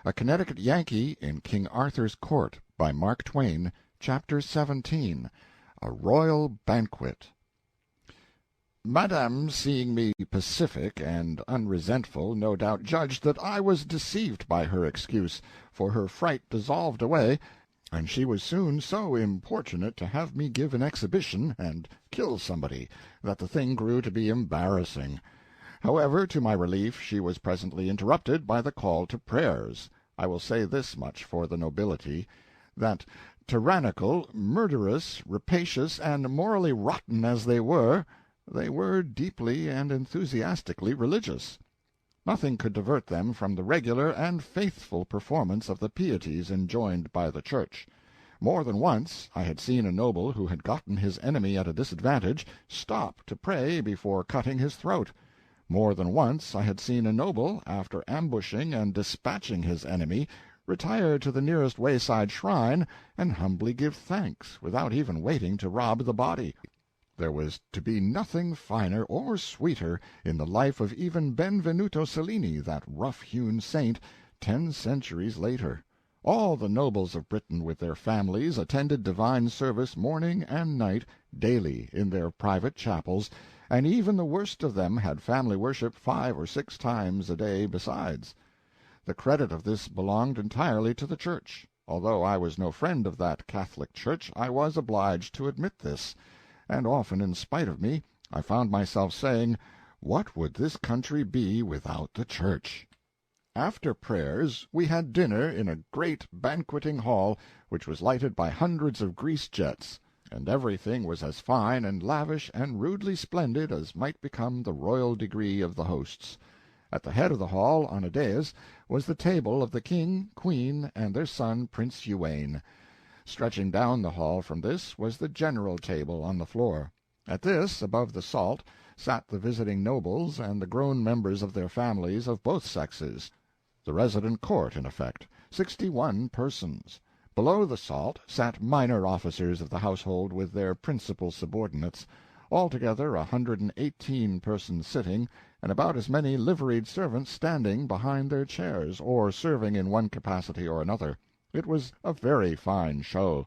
A Connecticut Yankee in King Arthur's Court, by Mark Twain, Chapter 17. A Royal Banquet. Madame, seeing me pacific and unresentful, no doubt judged that I was deceived by her excuse, for her fright dissolved away, and she was soon so importunate to have me give an exhibition and kill somebody, that the thing grew to be embarrassing. However, to my relief, she was presently interrupted by the call to prayers. I will say this much for the nobility, that tyrannical, murderous, rapacious, and morally rotten as they were deeply and enthusiastically religious. Nothing could divert them from the regular and faithful performance of the pieties enjoined by the Church. More than once I had seen a noble who had gotten his enemy at a disadvantage stop to pray before cutting his throat. More than once I had seen a noble, after ambushing and dispatching his enemy, retire to the nearest wayside shrine and humbly give thanks, without even waiting to rob the body. There was to be nothing finer or sweeter in the life of even Benvenuto Cellini, that rough-hewn saint, 10 centuries later. All the nobles of Britain with their families attended divine service morning and night, daily, in their private chapels, and even the worst of them had family worship 5 or 6 times a day besides. The credit of this belonged entirely to the Church. Although I was no friend of that Catholic Church, I was obliged to admit this, and often, in spite of me, I found myself saying, "What would this country be without the Church?" After prayers we had dinner in a great banqueting hall, which was lighted by hundreds of grease jets, and everything was as fine and lavish and rudely splendid as might become the royal degree of the hosts. At the head of the hall, on a dais, was the table of the King, Queen, and their son Prince Uwaine. Stretching down the hall from this was the general table on the floor. At this, above the salt, sat the visiting nobles and the grown members of their families of both sexes. The resident court, in effect, 61 persons. Below the salt sat minor officers of the household with their principal subordinates, altogether 118 persons sitting, and about as many liveried servants standing behind their chairs, or serving in one capacity or another. It was a very fine show.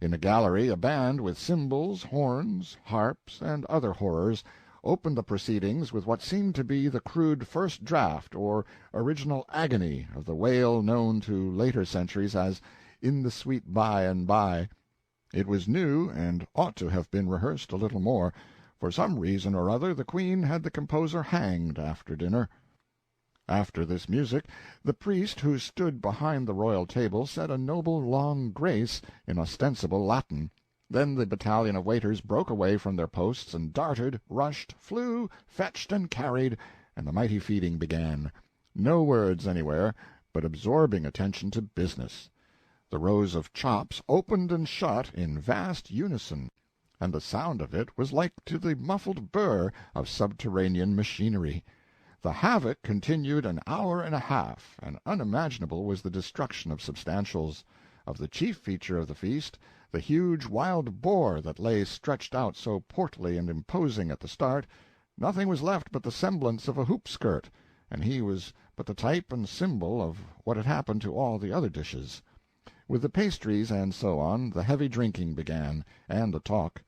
In a gallery a band with cymbals, horns, harps, and other horrors opened the proceedings with what seemed to be the crude first draft or original agony of the wail known to later centuries as "In the Sweet By and By." It was new, and ought to have been rehearsed a little more. For some reason or other the Queen had the composer hanged after dinner. After this music, the priest who stood behind the royal table said a noble long grace in ostensible Latin. Then the battalion of waiters broke away from their posts and darted, rushed, flew, fetched, and carried, and the mighty feeding began. No words anywhere, but absorbing attention to business. The rows of chops opened and shut in vast unison, and the sound of it was like to the muffled burr of subterranean machinery. The havoc continued an hour and a half, and unimaginable was the destruction of substantials. Of the chief feature of the feast, the huge wild boar that lay stretched out so portly and imposing at the start, nothing was left but the semblance of a hoop-skirt, and he was but the type and symbol of what had happened to all the other dishes. With the pastries and so on, the heavy drinking began, and the talk.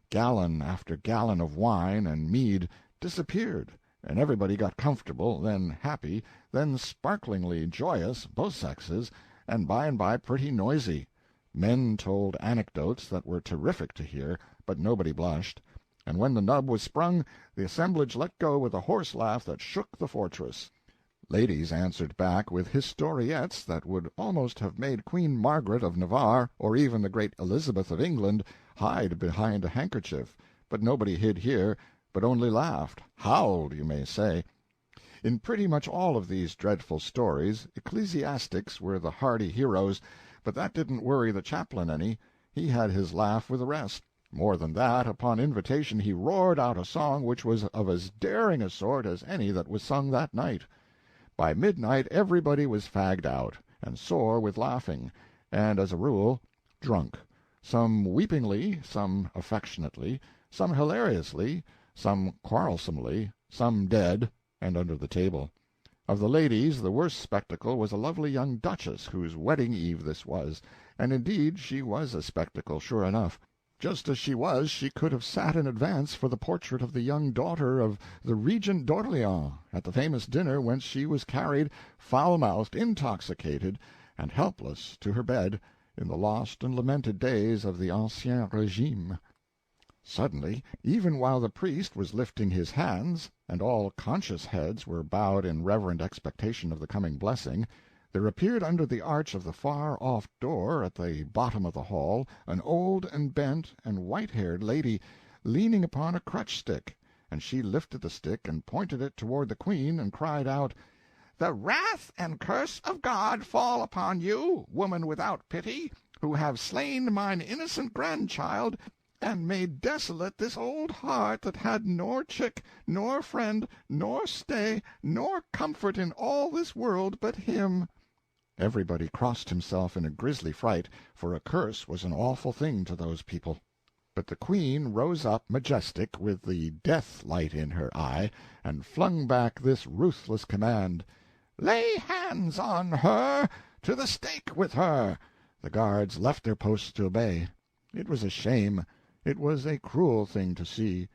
Gallon after gallon of wine and mead disappeared, and everybody got comfortable, then happy, then sparklingly joyous, both sexes, and by pretty noisy. Men told anecdotes that were terrific to hear, but nobody blushed, and when the nub was sprung, the assemblage let go with a horse laugh that shook the fortress. Ladies answered back with historiettes that would almost have made Queen Margaret of Navarre, or even the great Elizabeth of England, hide behind a handkerchief, but nobody hid here, but only laughed, howled, you may say. In pretty much all of these dreadful stories, ecclesiastics were the hardy heroes, but that didn't worry the chaplain any. He had his laugh with the rest. More than that, upon invitation he roared out a song which was of as daring a sort as any that was sung that night. By midnight everybody was fagged out, and sore with laughing, and, as a rule, drunk, some weepingly, some affectionately, some hilariously, some quarrelsomely, some dead and under the table. Of the ladies, the worst spectacle was a lovely young duchess whose wedding eve this was, and indeed she was a spectacle, sure enough. Just as she was, she could have sat in advance for the portrait of the young daughter of the Regent d'Orleans at the famous dinner whence she was carried, foul-mouthed, intoxicated, and helpless to her bed in the lost and lamented days of the Ancien Régime. Suddenly, even while the priest was lifting his hands, and all conscious heads were bowed in reverent expectation of the coming blessing, there appeared under the arch of the far-off door at the bottom of the hall an old and bent and white-haired lady, leaning upon a crutch-stick, and she lifted the stick and pointed it toward the Queen, and cried out, "The wrath and curse of God fall upon you, woman without pity, who have slain mine innocent grandchild, and made desolate this old heart that had nor chick, nor friend, nor stay, nor comfort in all this world but him." Everybody crossed himself in a grisly fright, for a curse was an awful thing to those people. But the Queen rose up majestic, with the death-light in her eye, and flung back this ruthless command, "Lay hands on her! To the stake with her!" The guards left their posts to obey. It was a shame. It was a cruel thing to see.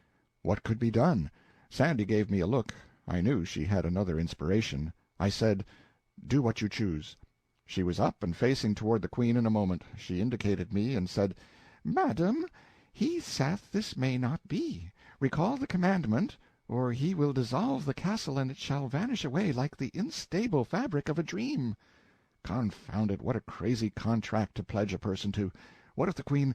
What could be done? Sandy gave me a look. I knew she had another inspiration. I said, "Do what you choose." She was up and facing toward the Queen in a moment. She indicated me, and said, "Madam, he saith this may not be. Recall the commandment, or he will dissolve the castle, and it shall vanish away like the unstable fabric of a dream." Confound it, what a crazy contract to pledge a person to! What if the Queen—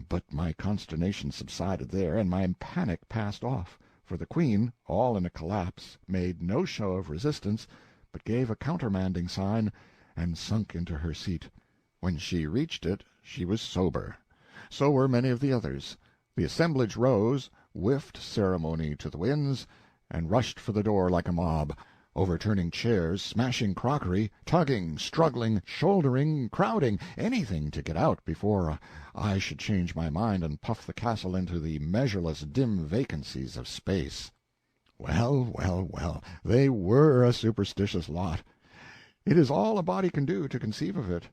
But my consternation subsided there, and my panic passed off, for the Queen, all in a collapse, made no show of resistance, but gave a countermanding sign, and sunk into her seat. When she reached it she was sober. So were many of the others. The assemblage rose, whiffed ceremony to the winds, and rushed for the door like a mob, overturning chairs, smashing crockery, tugging, struggling, shouldering, crowding, anything to get out before I should change my mind and puff the castle into the measureless dim vacancies of space. Well, well, well, they were a superstitious lot. It is all a body can do to conceive of it.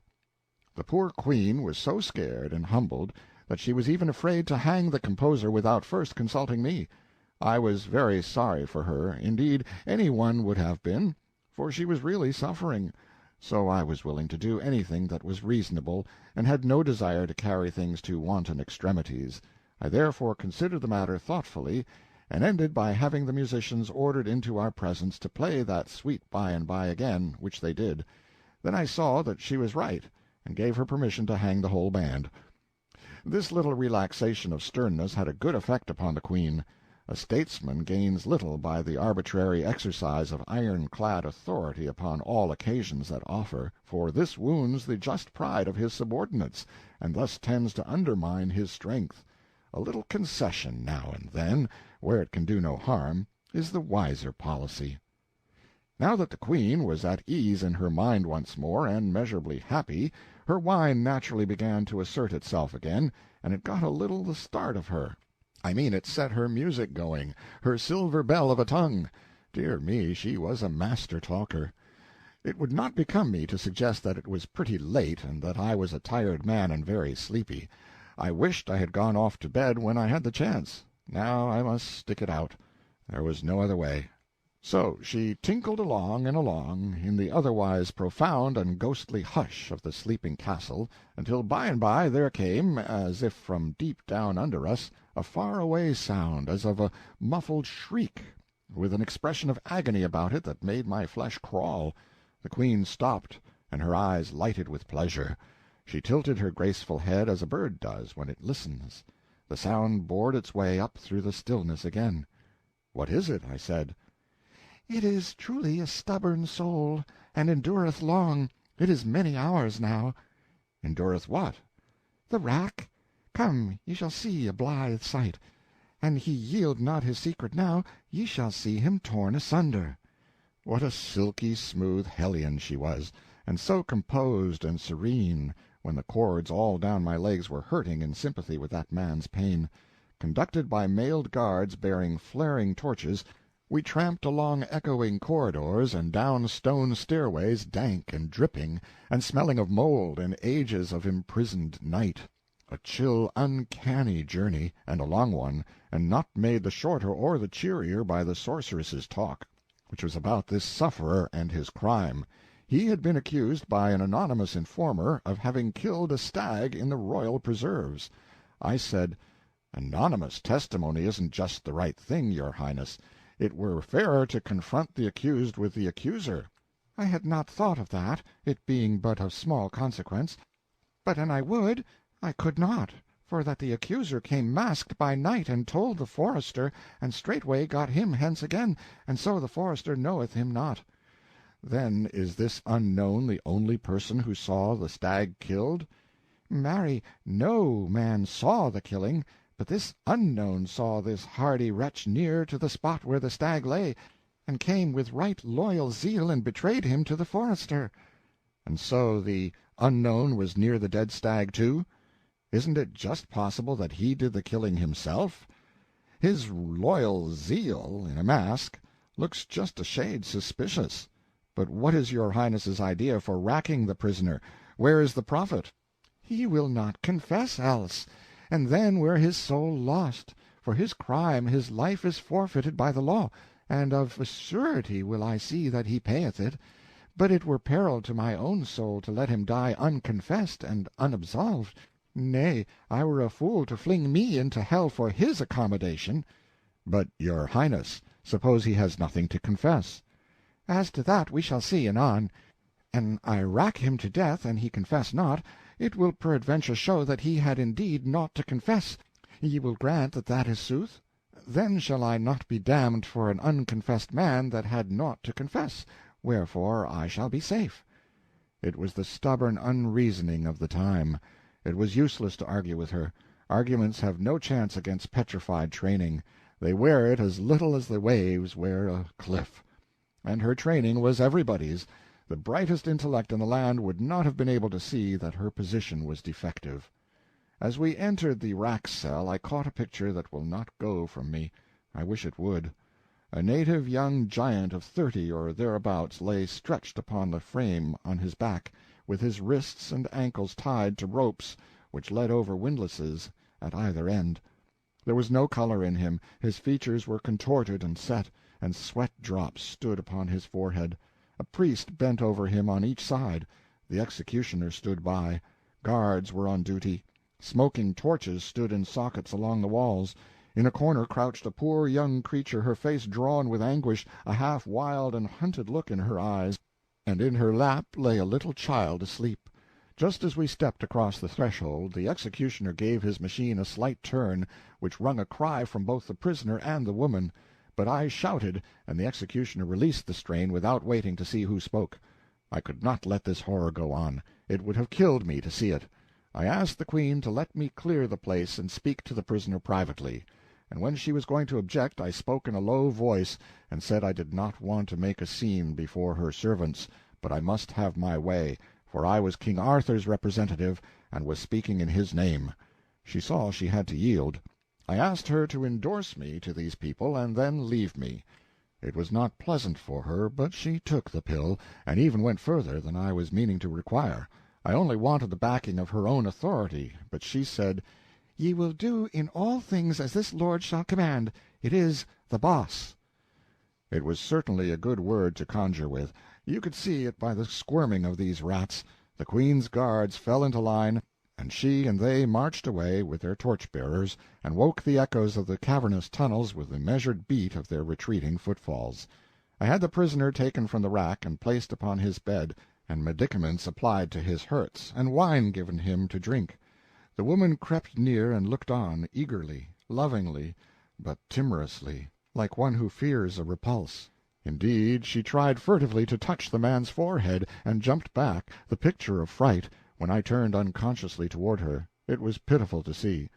The poor Queen was so scared and humbled that she was even afraid to hang the composer without first consulting me. I was very sorry for her, indeed any one would have been, for she was really suffering. So I was willing to do anything that was reasonable, and had no desire to carry things to wanton extremities. I therefore considered the matter thoughtfully, and ended by having the musicians ordered into our presence to play that Sweet By and By again, which they did. Then I saw that she was right, and gave her permission to hang the whole band. This little relaxation of sternness had a good effect upon the Queen. A statesman gains little by the arbitrary exercise of iron-clad authority upon all occasions that offer, for this wounds the just pride of his subordinates, and thus tends to undermine his strength. A little concession now and then, where it can do no harm, is the wiser policy. Now that the Queen was at ease in her mind once more, and measurably happy, her wine naturally began to assert itself again, and it got a little the start of her. I mean, it set her music going, her silver bell of a tongue. Dear me, she was a master talker. It would not become me to suggest that it was pretty late, and that I was a tired man and very sleepy. I wished I had gone off to bed when I had the chance. Now I must stick it out. There was no other way. So she tinkled along and along, in the otherwise profound and ghostly hush of the sleeping castle, until by and by there came, as if from deep down under us, a far-away sound, as of a muffled shriek, with an expression of agony about it that made my flesh crawl. The Queen stopped, and her eyes lighted with pleasure. She tilted her graceful head as a bird does when it listens. The sound bored its way up through the stillness again. "What is it?" I said. "It is truly a stubborn soul, and endureth long. It is many hours now." "Endureth what?" "The rack. Come, ye shall see a blithe sight. An he yield not his secret now, ye shall see him torn asunder." What a silky smooth hellion she was, and so composed and serene, when the cords all down my legs were hurting in sympathy with that man's pain. Conducted by mailed guards bearing flaring torches, We tramped along echoing corridors and down stone stairways dank and dripping, and smelling of mold and ages of imprisoned night. A chill, uncanny journey, and a long one, and not made the shorter or the cheerier by the sorceress's talk, which was about this sufferer and his crime. He had been accused by an anonymous informer of having killed a stag in the royal preserves. I said, "Anonymous testimony isn't just the right thing, your Highness. It were fairer to confront the accused with the accuser." "I had not thought of that, it being but of small consequence. But an I would, I could not, for that the accuser came masked by night and told the forester, and straightway got him hence again, and so the forester knoweth him not." "Then is this unknown the only person who saw the stag killed?" "Marry, no man saw the killing, but this unknown saw this hardy wretch near to the spot where the stag lay, and came with right loyal zeal and betrayed him to the forester." "And so the unknown was near the dead stag, too? Isn't it just possible that he did the killing himself? His loyal zeal, in a mask, looks just a shade suspicious. But what is your Highness's idea for racking the prisoner? Where is the profit?" "He will not confess else, and then were his soul lost. For his crime his life is forfeited by the law, and of a surety will I see that he payeth it. But it were peril to my own soul to let him die unconfessed and unabsolved. Nay, I were a fool to fling me into hell for his accommodation." "But, your Highness, suppose he has nothing to confess?" "As to that we shall see anon. An I rack him to death, and he confess not, it will peradventure show that he had indeed naught to confess. Ye will grant that that is sooth? Then shall I not be damned for an unconfessed man that had naught to confess, wherefore I shall be safe." It was the stubborn unreasoning of the time. It was useless to argue with her. Arguments have no chance against petrified training. They wear it as little as the waves wear a cliff. And her training was everybody's. The brightest intellect in the land would not have been able to see that her position was defective. As we entered the rack cell I caught a picture that will not go from me. I wish it would. A native young giant of 30 or thereabouts lay stretched upon the frame on his back, with his wrists and ankles tied to ropes which led over windlasses at either end. There was no color in him, his features were contorted and set, and sweat drops stood upon his forehead. A priest bent over him on each side. The executioner stood by. Guards were on duty. Smoking torches stood in sockets along the walls. In a corner crouched a poor young creature, her face drawn with anguish, a half wild and hunted look in her eyes, and in her lap lay a little child asleep. Just as we stepped across the threshold, the executioner gave his machine a slight turn, which wrung a cry from both the prisoner and the woman. But I shouted, and the executioner released the strain without waiting to see who spoke. I could not let this horror go on. It would have killed me to see it. I asked the Queen to let me clear the place and speak to the prisoner privately. And when she was going to object, I spoke in a low voice, and said I did not want to make a scene before her servants, but I must have my way, for I was King Arthur's representative, and was speaking in his name. She saw she had to yield. I asked her to endorse me to these people, and then leave me. It was not pleasant for her, but she took the pill, and even went further than I was meaning to require. I only wanted the backing of her own authority, but she said, "Ye will do in all things as this lord shall command. It is the boss." It was certainly a good word to conjure with. You could see it by the squirming of these rats. The Queen's guards fell into line, and she and they marched away with their torch-bearers, and woke the echoes of the cavernous tunnels with the measured beat of their retreating footfalls. I had the prisoner taken from the rack and placed upon his bed, and medicaments applied to his hurts, and wine given him to drink. The woman crept near and looked on, eagerly, lovingly, but timorously, like one who fears a repulse. Indeed, she tried furtively to touch the man's forehead, and jumped back, the picture of fright, when I turned unconsciously toward her. It was pitiful to see.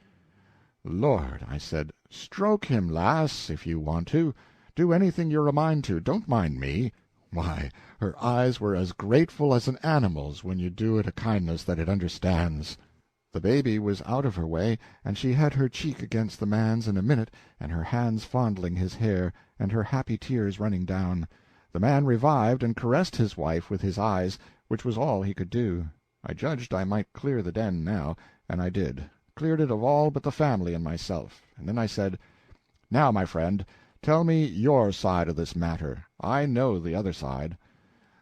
"Lord," I said, "stroke him, lass, if you want to. Do anything you're a mind to. Don't mind me." Why, her eyes were as grateful as an animal's when you do it a kindness that it understands. The baby was out of her way, and she had her cheek against the man's in a minute, and her hands fondling his hair, and her happy tears running down. The man revived and caressed his wife with his eyes, which was all he could do. I judged I might clear the den now, and I did, cleared it of all but the family and myself, and then I said, "Now, my friend, tell me your side of this matter. I know the other side."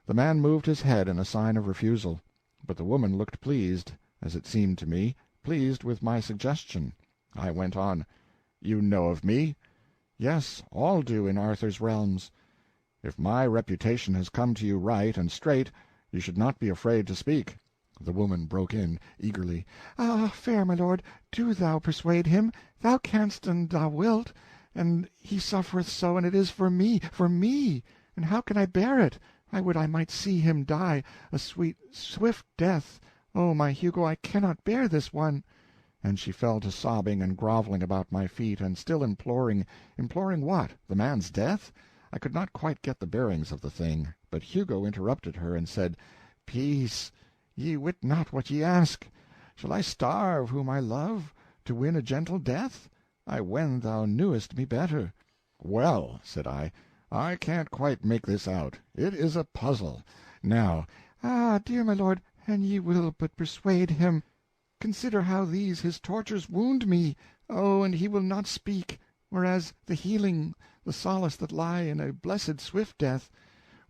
The man moved his head in a sign of refusal, but the woman looked pleased, as it seemed to me, pleased with my suggestion. I went on, "You know of me?" "Yes, all do in Arthur's realms." "If my reputation has come to you right and straight, you should not be afraid to speak." The woman broke in, eagerly, "Ah, fair my lord, do thou persuade him. Thou canst and thou wilt, and he suffereth so, and it is for me, and how can I bear it? I would I might see him die, a sweet, swift death. Oh, my Hugo, I cannot bear this one." And she fell to sobbing and groveling about my feet, and still imploring what? The man's death? I could not quite get the bearings of the thing, but Hugo interrupted her and said, "Peace, ye wit not what ye ask. Shall I starve whom I love, to win a gentle death? I wend thou knewest me better." "Well," said I can't quite make this out. It is a puzzle. Now—" "Ah, dear my lord, an ye will but persuade him. Consider how these his tortures wound me. Oh, and he will not speak, whereas the healing, the solace that lie in a blessed swift death—"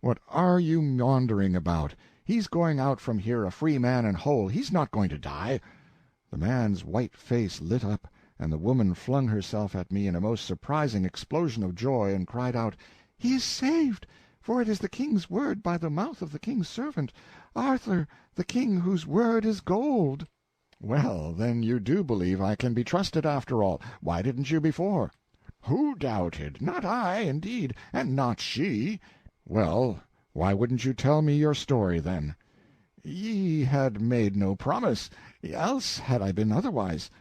"What are you maundering about? He's going out from here a free man and whole. He's not going to die." The man's white face lit up, and the woman flung herself at me in a most surprising explosion of joy, and cried out, "He is saved, for it is the king's word by the mouth of the king's servant, Arthur, the king whose word is gold." "Well, then you do believe I can be trusted, after all. Why didn't you before?" "Who doubted? Not I, indeed, and not she." "Well, why wouldn't you tell me your story, then?" "Ye had made no promise, else had I been otherwise."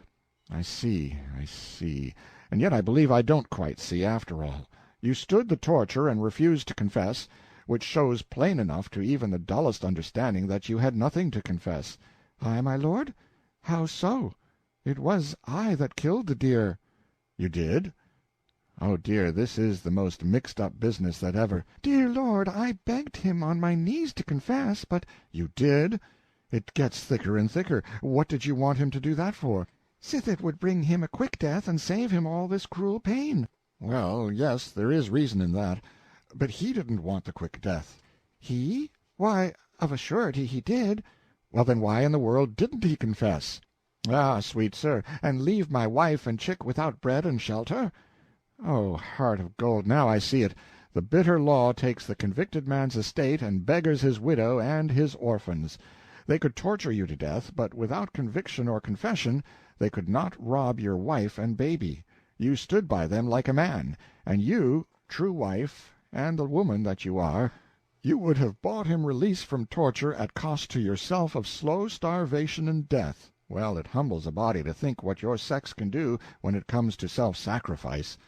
I see. And yet I believe I don't quite see, after all. You stood the torture and refused to confess, which shows plain enough to even the dullest understanding that you had nothing to confess." "I, my lord? How so? It was I that killed the deer." "You did? Oh, dear, this is the most mixed-up business that ever—" "Dear lord, I begged him on my knees to confess, but—" "You did? It gets thicker and thicker. What did you want him to do that for?" "Sith it would bring him a quick death and save him all this cruel pain." "Well, yes, there is reason in that. But he didn't want the quick death." "He? Why, of a surety he did." "Well, then why in the world didn't he confess?" "Ah, sweet sir, and leave my wife and chick without bread and shelter?" "Oh, heart of gold, now I see it. The bitter law takes the convicted man's estate and beggars his widow and his orphans. They could torture you to death, but without conviction or confession they could not rob your wife and baby. You stood by them like a man, and you, true wife, and the woman that you are, you would have bought him release from torture at cost to yourself of slow starvation and death. Well, it humbles a body to think what your sex can do when it comes to self-sacrifice.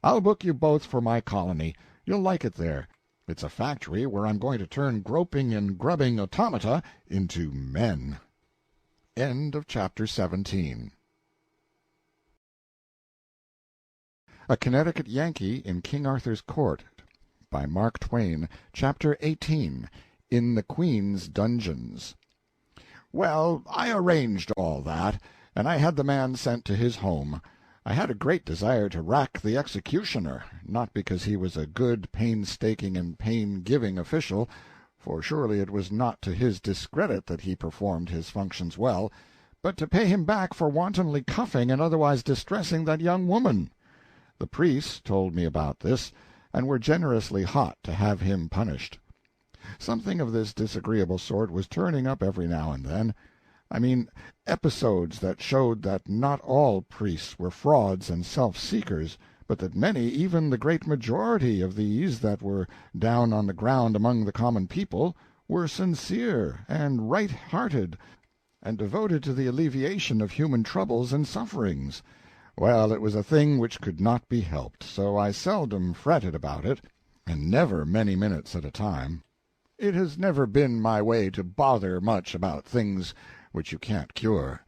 I'll book you both for my colony. You'll like it there. It's a factory where I'm going to turn groping and grubbing automata into men." End of chapter 17. A Connecticut Yankee in King Arthur's Court, by Mark Twain. Chapter 18. In the Queen's Dungeons. Well, I arranged all that, and I had the man sent to his home. I had a great desire to rack the executioner, not because he was a good, painstaking, and pain-giving official, for surely it was not to his discredit that he performed his functions well, but to pay him back for wantonly cuffing and otherwise distressing that young woman. The priests told me about this, and were generously hot to have him punished. Something of this disagreeable sort was turning up every now and then. I mean, episodes that showed that not all priests were frauds and self-seekers, but that many, even the great majority of these that were down on the ground among the common people, were sincere and right-hearted, and devoted to the alleviation of human troubles and sufferings. Well, it was a thing which could not be helped, so I seldom fretted about it, and never many minutes at a time. It has never been my way to bother much about things which you can't cure.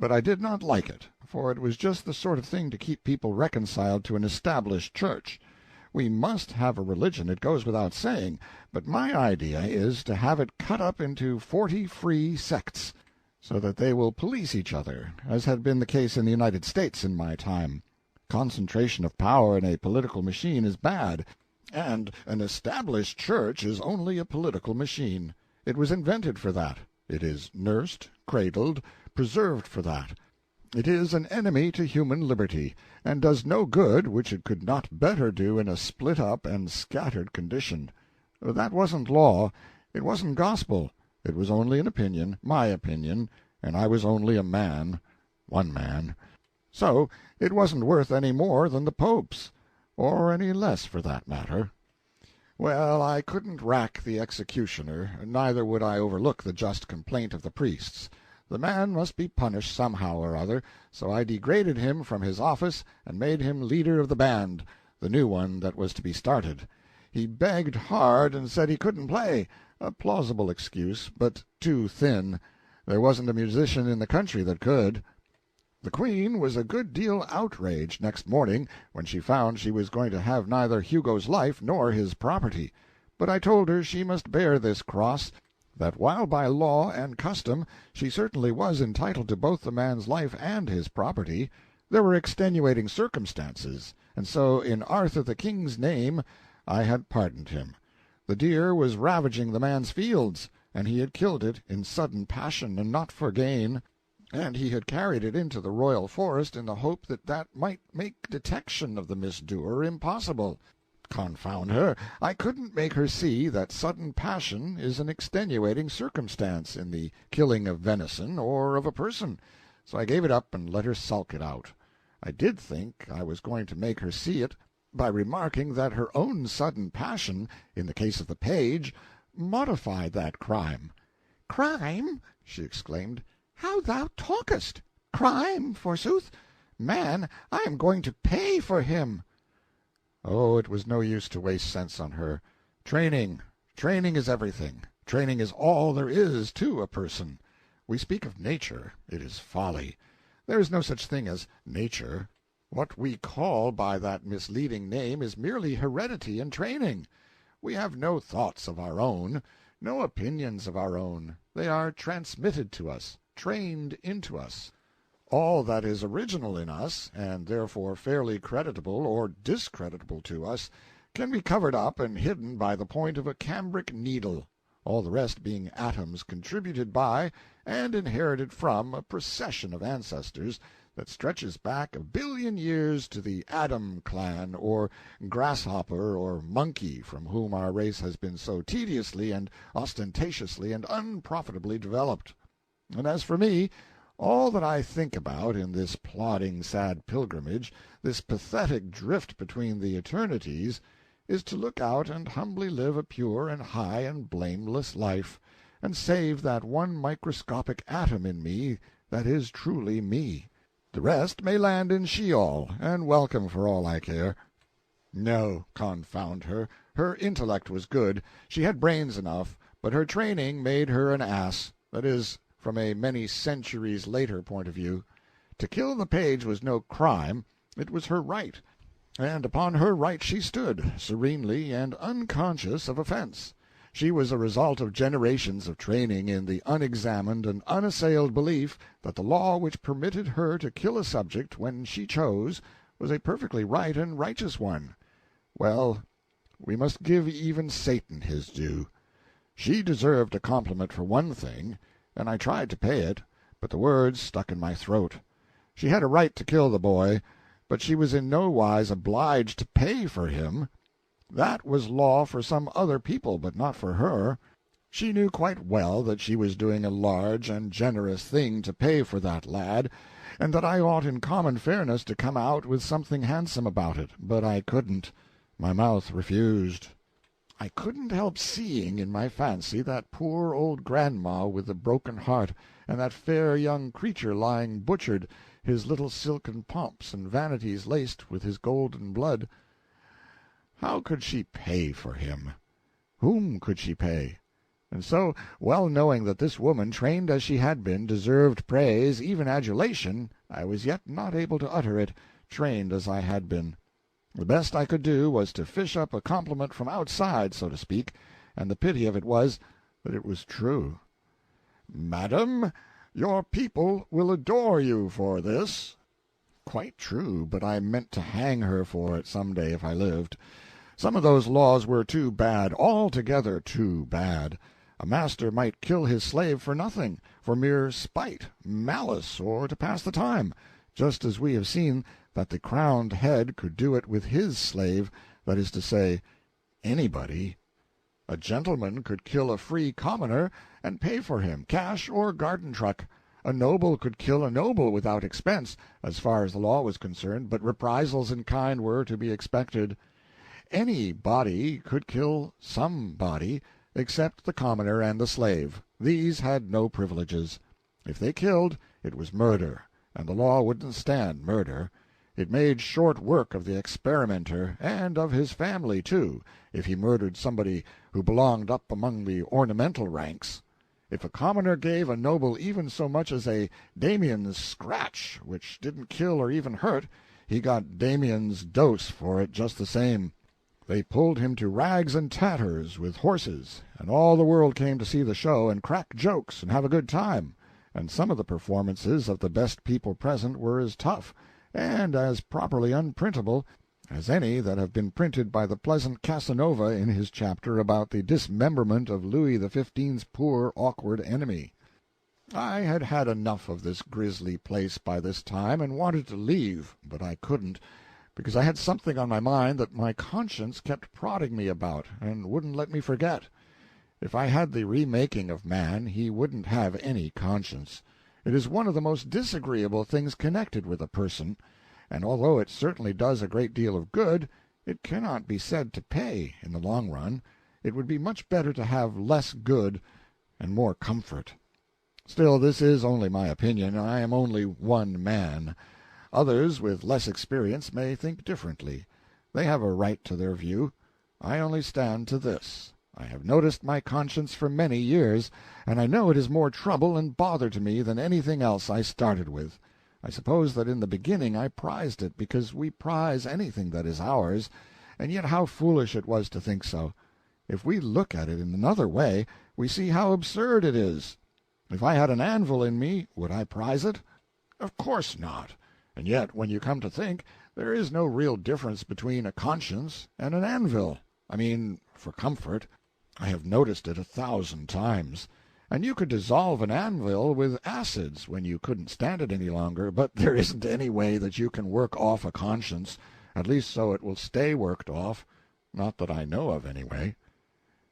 but I did not like it, for it was just the sort of thing to keep people reconciled to an established church. We must have a religion, it goes without saying, but my idea is to have it cut up into 40 free sects, so that they will police each other, as had been the case in the United States in my time. Concentration of power in a political machine is bad, and an established church is only a political machine. It was invented for that. It is nursed, cradled, preserved for that. It is an enemy to human liberty, and does no good which it could not better do in a split-up and scattered condition. That wasn't law, it wasn't gospel, it was only an opinion, my opinion, and I was only a man, one man. So it wasn't worth any more than the Pope's, or any less for that matter. Well, I couldn't rack the executioner, neither would I overlook the just complaint of the priests. The man must be punished somehow or other, so I degraded him from his office and made him leader of the band, the new one that was to be started. He begged hard and said he couldn't play, a plausible excuse, but too thin. There wasn't a musician in the country that could. The Queen was a good deal outraged next morning when she found she was going to have neither Hugo's life nor his property, but I told her she must bear this cross, that while by law and custom she certainly was entitled to both the man's life and his property, there were extenuating circumstances, and so in Arthur the King's name I had pardoned him. The deer was ravaging the man's fields, and he had killed it in sudden passion and not for gain, and he had carried it into the royal forest in the hope that that might make detection of the misdoer impossible. Confound her, I couldn't make her see that sudden passion is an extenuating circumstance in the killing of venison or of a person, so I gave it up and let her sulk it out. I did think I was going to make her see it by remarking that her own sudden passion, in the case of the page, modified that crime. "Crime!" she exclaimed. "How thou talkest! Crime, forsooth! Man, I am going to pay for him." Oh, it was no use to waste sense on her. Training is everything. Training is all there is to a person. We speak of nature. It is folly. There is no such thing as nature. What we call by that misleading name is merely heredity and training. We have no thoughts of our own, no opinions of our own. They are transmitted to us, trained into us. All that is original in us, and therefore fairly creditable or discreditable to us, can be covered up and hidden by the point of a cambric needle, all the rest being atoms contributed by and inherited from a procession of ancestors that stretches back 1,000,000,000 years to the Adam clan, or grasshopper or monkey, from whom our race has been so tediously and ostentatiously and unprofitably developed. And as for me, all that I think about in this plodding sad pilgrimage, this pathetic drift between the eternities, is to look out and humbly live a pure and high and blameless life, and save that one microscopic atom in me that is truly me. The rest may land in Sheol, and welcome for all I care. No, confound her, her intellect was good, she had brains enough, but her training made her an ass, that is, from a many centuries later point of view. To kill the page was no crime, it was her right, and upon her right she stood, serenely and unconscious of offense. She was a result of generations of training in the unexamined and unassailed belief that the law which permitted her to kill a subject when she chose was a perfectly right and righteous one. Well, we must give even Satan his due. She deserved a compliment for one thing, and I tried to pay it, but the words stuck in my throat. She had a right to kill the boy, but she was in no wise obliged to pay for him. That was law for some other people, but not for her. She knew quite well that she was doing a large and generous thing to pay for that lad, and that I ought in common fairness to come out with something handsome about it, but I couldn't. My mouth refused. I couldn't help seeing in my fancy that poor old grandma with the broken heart, and that fair young creature lying butchered, his little silken pomps and vanities laced with his golden blood. How could she pay for him? Whom could she pay? And so, well knowing that this woman, trained as she had been, deserved praise, even adulation, I was yet not able to utter it, trained as I had been. The best I could do was to fish up a compliment from outside, so to speak, and the pity of it was that it was true. "Madam, your people will adore you for this." Quite true, but I meant to hang her for it some day if I lived. Some of those laws were too bad, altogether too bad. A master might kill his slave for nothing, for mere spite, malice, or to pass the time, just as we have seen that the crowned head could do it with his slave, that is to say, anybody. A gentleman could kill a free commoner and pay for him, cash or garden truck. A noble could kill a noble without expense, as far as the law was concerned, but reprisals in kind were to be expected. Any body could kill somebody, except the commoner and the slave. These had no privileges. If they killed, it was murder, and the law wouldn't stand murder. It made short work of the experimenter, and of his family, too, if he murdered somebody who belonged up among the ornamental ranks. If a commoner gave a noble even so much as a Damien's scratch, which didn't kill or even hurt, he got Damien's dose for it just the same. They pulled him to rags and tatters with horses, and all the world came to see the show and crack jokes and have a good time, and some of the performances of the best people present were as tough, and as properly unprintable, as any that have been printed by the pleasant Casanova in his chapter about the dismemberment of Louis XV's poor awkward enemy. I had had enough of this grisly place by this time, and wanted to leave, but I couldn't, because I had something on my mind that my conscience kept prodding me about, and wouldn't let me forget. If I had the remaking of man, he wouldn't have any conscience. It is one of the most disagreeable things connected with a person, and although it certainly does a great deal of good, it cannot be said to pay in the long run. It would be much better to have less good and more comfort. Still, this is only my opinion. I am only one man. Others with less experience may think differently. They have a right to their view. I only stand to this. I have noticed my conscience for many years, and I know it is more trouble and bother to me than anything else I started with. I suppose that in the beginning I prized it, because we prize anything that is ours, and yet how foolish it was to think so. If we look at it in another way, we see how absurd it is. If I had an anvil in me, would I prize it? Of course not. And yet, when you come to think, there is no real difference between a conscience and an anvil. I mean, for comfort. I have noticed it 1,000 times. And you could dissolve an anvil with acids when you couldn't stand it any longer, but there isn't any way that you can work off a conscience, at least so it will stay worked off. Not that I know of, anyway.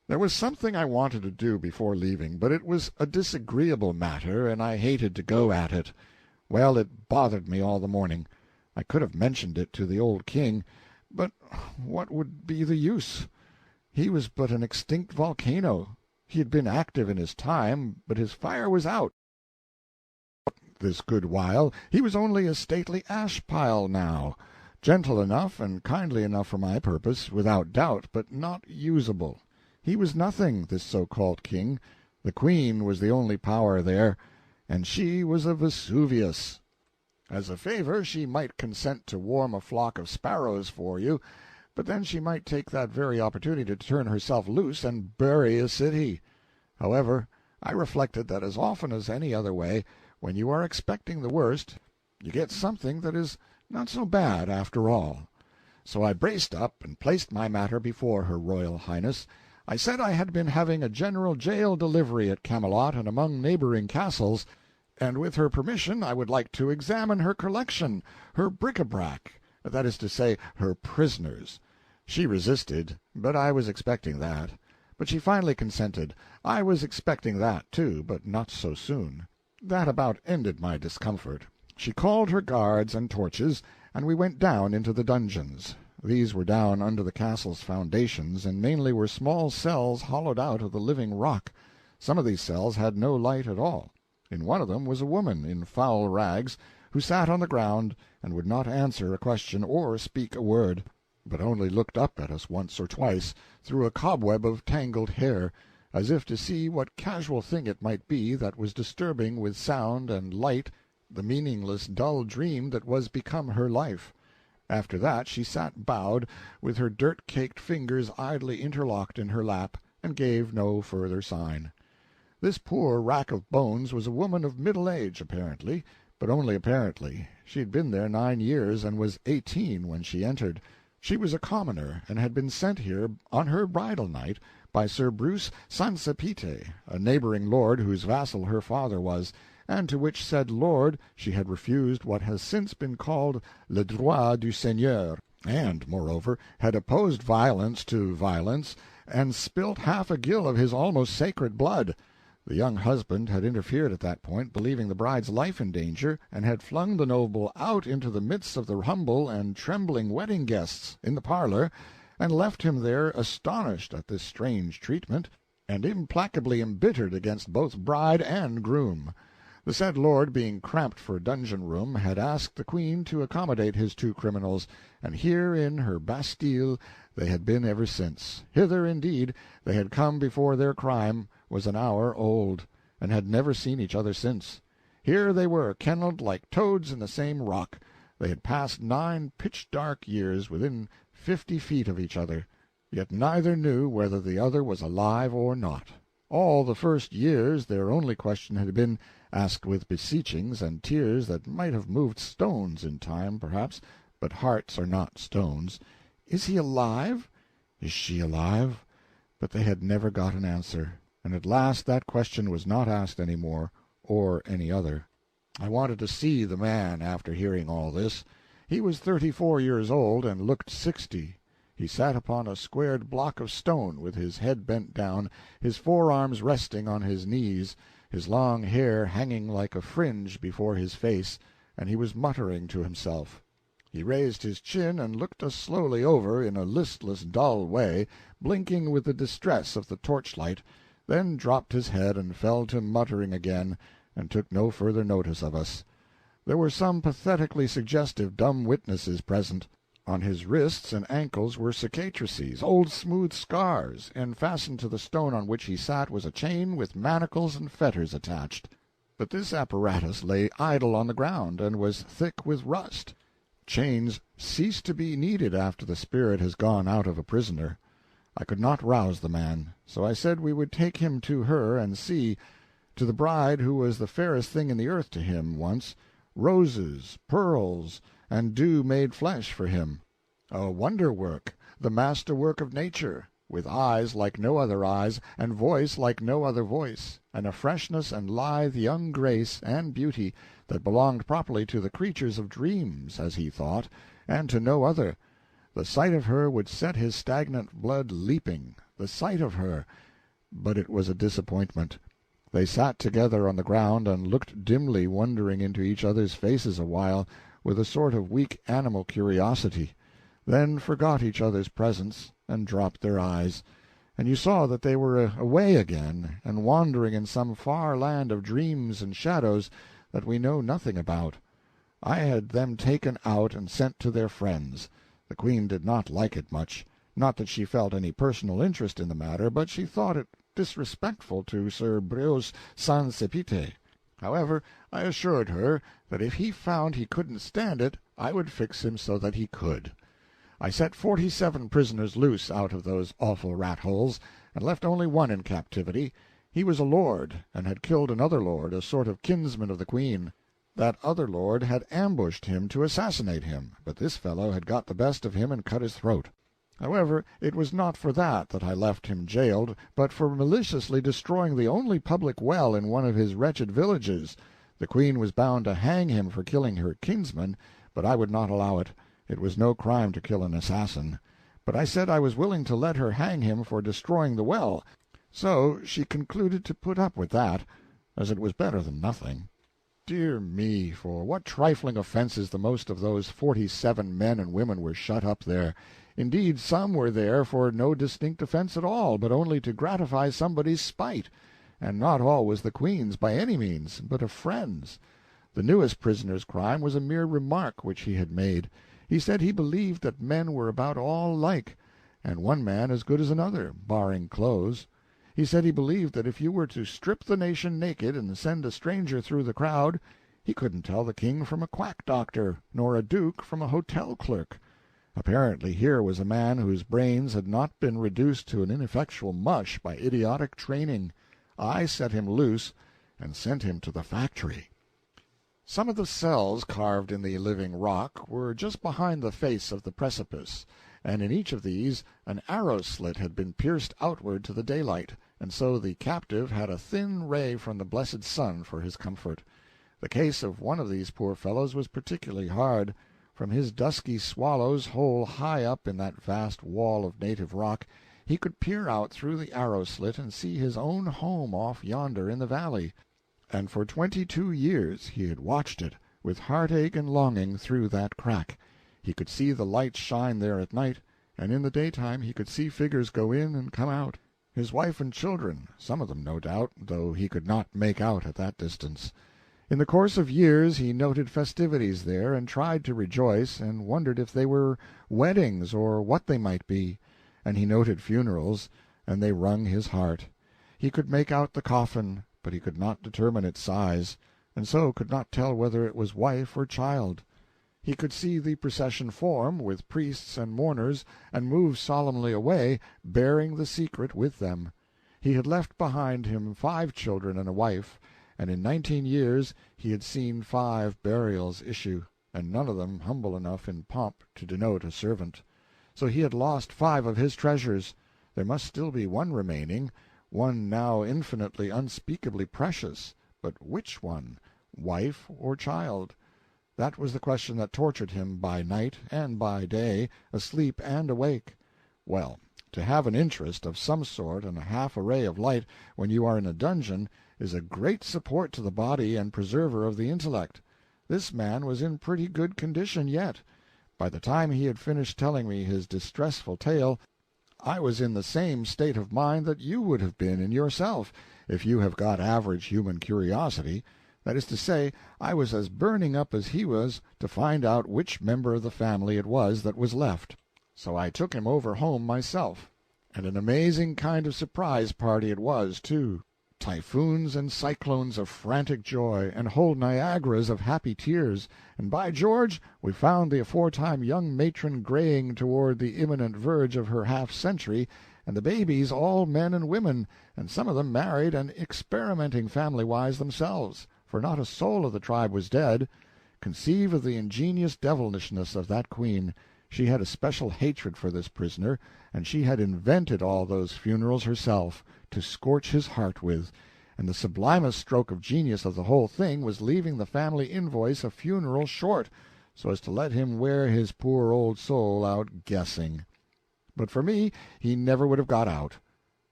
There was something I wanted to do before leaving, but it was a disagreeable matter, and I hated to go at it. Well, it bothered me all the morning. I could have mentioned it to the old king, but what would be the use? He was but an extinct volcano. He had been active in his time, but his fire was out this good while. He was only a stately ash-pile now, gentle enough and kindly enough for my purpose, without doubt, but not usable. He was nothing, this so-called king. The queen was the only power there, and she was a Vesuvius. As a favor, she might consent to warm a flock of sparrows for you, but then she might take that very opportunity to turn herself loose and bury a city. However, I reflected that as often as any other way, when you are expecting the worst, you get something that is not so bad after all. So I braced up and placed my matter before her Royal Highness. I said I had been having a general jail delivery at Camelot and among neighboring castles, and with her permission I would like to examine her collection, her bric-a-brac, that is to say, her prisoners. She resisted, but I was expecting that. But she finally consented. I was expecting that, too, but not so soon. That about ended my discomfort. She called her guards and torches, and we went down into the dungeons. These were down under the castle's foundations, and mainly were small cells hollowed out of the living rock. Some of these cells had no light at all. In one of them was a woman, in foul rags, who sat on the ground and would not answer a question or speak a word, but only looked up at us once or twice through a cobweb of tangled hair, as if to see what casual thing it might be that was disturbing with sound and light the meaningless dull dream that was become her life. After that she sat bowed, with her dirt-caked fingers idly interlocked in her lap, and gave no further sign. This poor rack of bones was a woman of middle age, apparently, but only apparently. She had been there 9 years, and was 18 when she entered. She was a commoner, and had been sent here on her bridal night by Sir Bruce Sansepite, a neighboring lord whose vassal her father was, and to which said lord she had refused what has since been called le droit du seigneur, and, moreover, had opposed violence to violence, and spilt half a gill of his almost sacred blood. The young husband had interfered at that point, believing the bride's life in danger, and had flung the noble out into the midst of the humble and trembling wedding guests, in the parlor, and left him there astonished at this strange treatment, and implacably embittered against both bride and groom. The said lord, being cramped for dungeon-room, had asked the Queen to accommodate his 2 criminals, and here in her Bastille they had been ever since. Hither, indeed, they had come before their crime was an hour old, and had never seen each other since. Here they were, kennelled like toads in the same rock. They had passed 9 pitch-dark years within 50 feet of each other, yet neither knew whether the other was alive or not. All the first years their only question had been, asked with beseechings and tears that might have moved stones in time, perhaps, but hearts are not stones, "Is he alive? Is she alive?" But they had never got an answer, and at last that question was not asked any more, or any other. I wanted to see the man after hearing all this. He was 34 years old, and looked 60. He sat upon a squared block of stone, with his head bent down, his forearms resting on his knees, his long hair hanging like a fringe before his face, and he was muttering to himself. He raised his chin and looked us slowly over, in a listless, dull way, blinking with the distress of the torchlight, then dropped his head and fell to muttering again, and took no further notice of us. There were some pathetically suggestive dumb witnesses present. On his wrists and ankles were cicatrices, old smooth scars, and fastened to the stone on which he sat was a chain with manacles and fetters attached. But this apparatus lay idle on the ground, and was thick with rust. Chains cease to be needed after the spirit has gone out of a prisoner. I could not rouse the man, so I said we would take him to her and see, to the bride who was the fairest thing in the earth to him once, roses, pearls, and dew made flesh for him. A wonder-work, the master-work of nature, with eyes like no other eyes, and voice like no other voice, and a freshness and lithe young grace and beauty that belonged properly to the creatures of dreams, as he thought, and to no other. The sight of her would set his stagnant blood leaping, the sight of her. But it was a disappointment. They sat together on the ground, and looked dimly wondering into each other's faces a while, with a sort of weak animal curiosity, then forgot each other's presence, and dropped their eyes, and you saw that they were away again, and wandering in some far land of dreams and shadows that we know nothing about. I had them taken out and sent to their friends. The Queen did not like it much. Not that she felt any personal interest in the matter, but she thought it disrespectful to Sir Bruce Sansepite. However, I assured her that if he found he couldn't stand it, I would fix him so that he could. I set 47 prisoners loose out of those awful rat-holes, and left only one in captivity. He was a lord, and had killed another lord, a sort of kinsman of the Queen. That other lord had ambushed him to assassinate him, but this fellow had got the best of him and cut his throat. However, it was not for that I left him jailed, but for maliciously destroying the only public well in one of his wretched villages. The Queen was bound to hang him for killing her kinsman, but I would not allow it. It was no crime to kill an assassin. But I said I was willing to let her hang him for destroying the well, so she concluded to put up with that, as it was better than nothing. Dear me, for what trifling offenses the most of those 47 men and women were shut up there! Indeed, some were there for no distinct offense at all, but only to gratify somebody's spite, and not all was the Queen's by any means, but a friend's. The newest prisoner's crime was a mere remark which he had made. He said he believed that men were about all alike, and one man as good as another, barring clothes. He said he believed that if you were to strip the nation naked and send a stranger through the crowd, he couldn't tell the king from a quack doctor, nor a duke from a hotel clerk. Apparently here was a man whose brains had not been reduced to an ineffectual mush by idiotic training. I set him loose and sent him to the factory. Some of the cells carved in the living rock were just behind the face of the precipice, and in each of these an arrow-slit had been pierced outward to the daylight, and so the captive had a thin ray from the blessed sun for his comfort. The case of one of these poor fellows was particularly hard. From his dusky swallow's hole high up in that vast wall of native rock, he could peer out through the arrow-slit and see his own home off yonder in the valley. And for 22 years he had watched it, with heartache and longing, through that crack. He could see the lights shine there at night, and in the daytime he could see figures go in and come out. His wife and children, some of them no doubt, though he could not make out at that distance. In the course of years he noted festivities there, and tried to rejoice, and wondered if they were weddings or what they might be. And he noted funerals, and they wrung his heart. He could make out the coffin, but he could not determine its size, and so could not tell whether it was wife or child. He could see the procession form, with priests and mourners, and move solemnly away, bearing the secret with them. He had left behind him 5 children and a wife, and in 19 years he had seen 5 burials issue, and none of them humble enough in pomp to denote a servant. So he had lost 5 of his treasures. There must still be one remaining, one now infinitely, unspeakably precious. But which one, wife or child? That was the question that tortured him by night and by day, asleep and awake. Well, to have an interest of some sort and a half a ray of light when you are in a dungeon is a great support to the body and preserver of the intellect. This man was in pretty good condition yet. By the time he had finished telling me his distressful tale, I was in the same state of mind that you would have been in yourself, if you have got average human curiosity. That is to say, I was as burning up as he was to find out which member of the family it was that was left. So I took him over home myself, and an amazing kind of surprise party it was, too. Typhoons and cyclones of frantic joy, and whole Niagaras of happy tears, and by George, we found the aforetime young matron graying toward the imminent verge of her half-century, and the babies all men and women, and some of them married and experimenting family-wise themselves, for not a soul of the tribe was dead. Conceive of the ingenious devilishness of that queen. She had a special hatred for this prisoner, and she had invented all those funerals herself, to scorch his heart with, and the sublimest stroke of genius of the whole thing was leaving the family invoice a funeral short, so as to let him wear his poor old soul out guessing. But for me he never would have got out.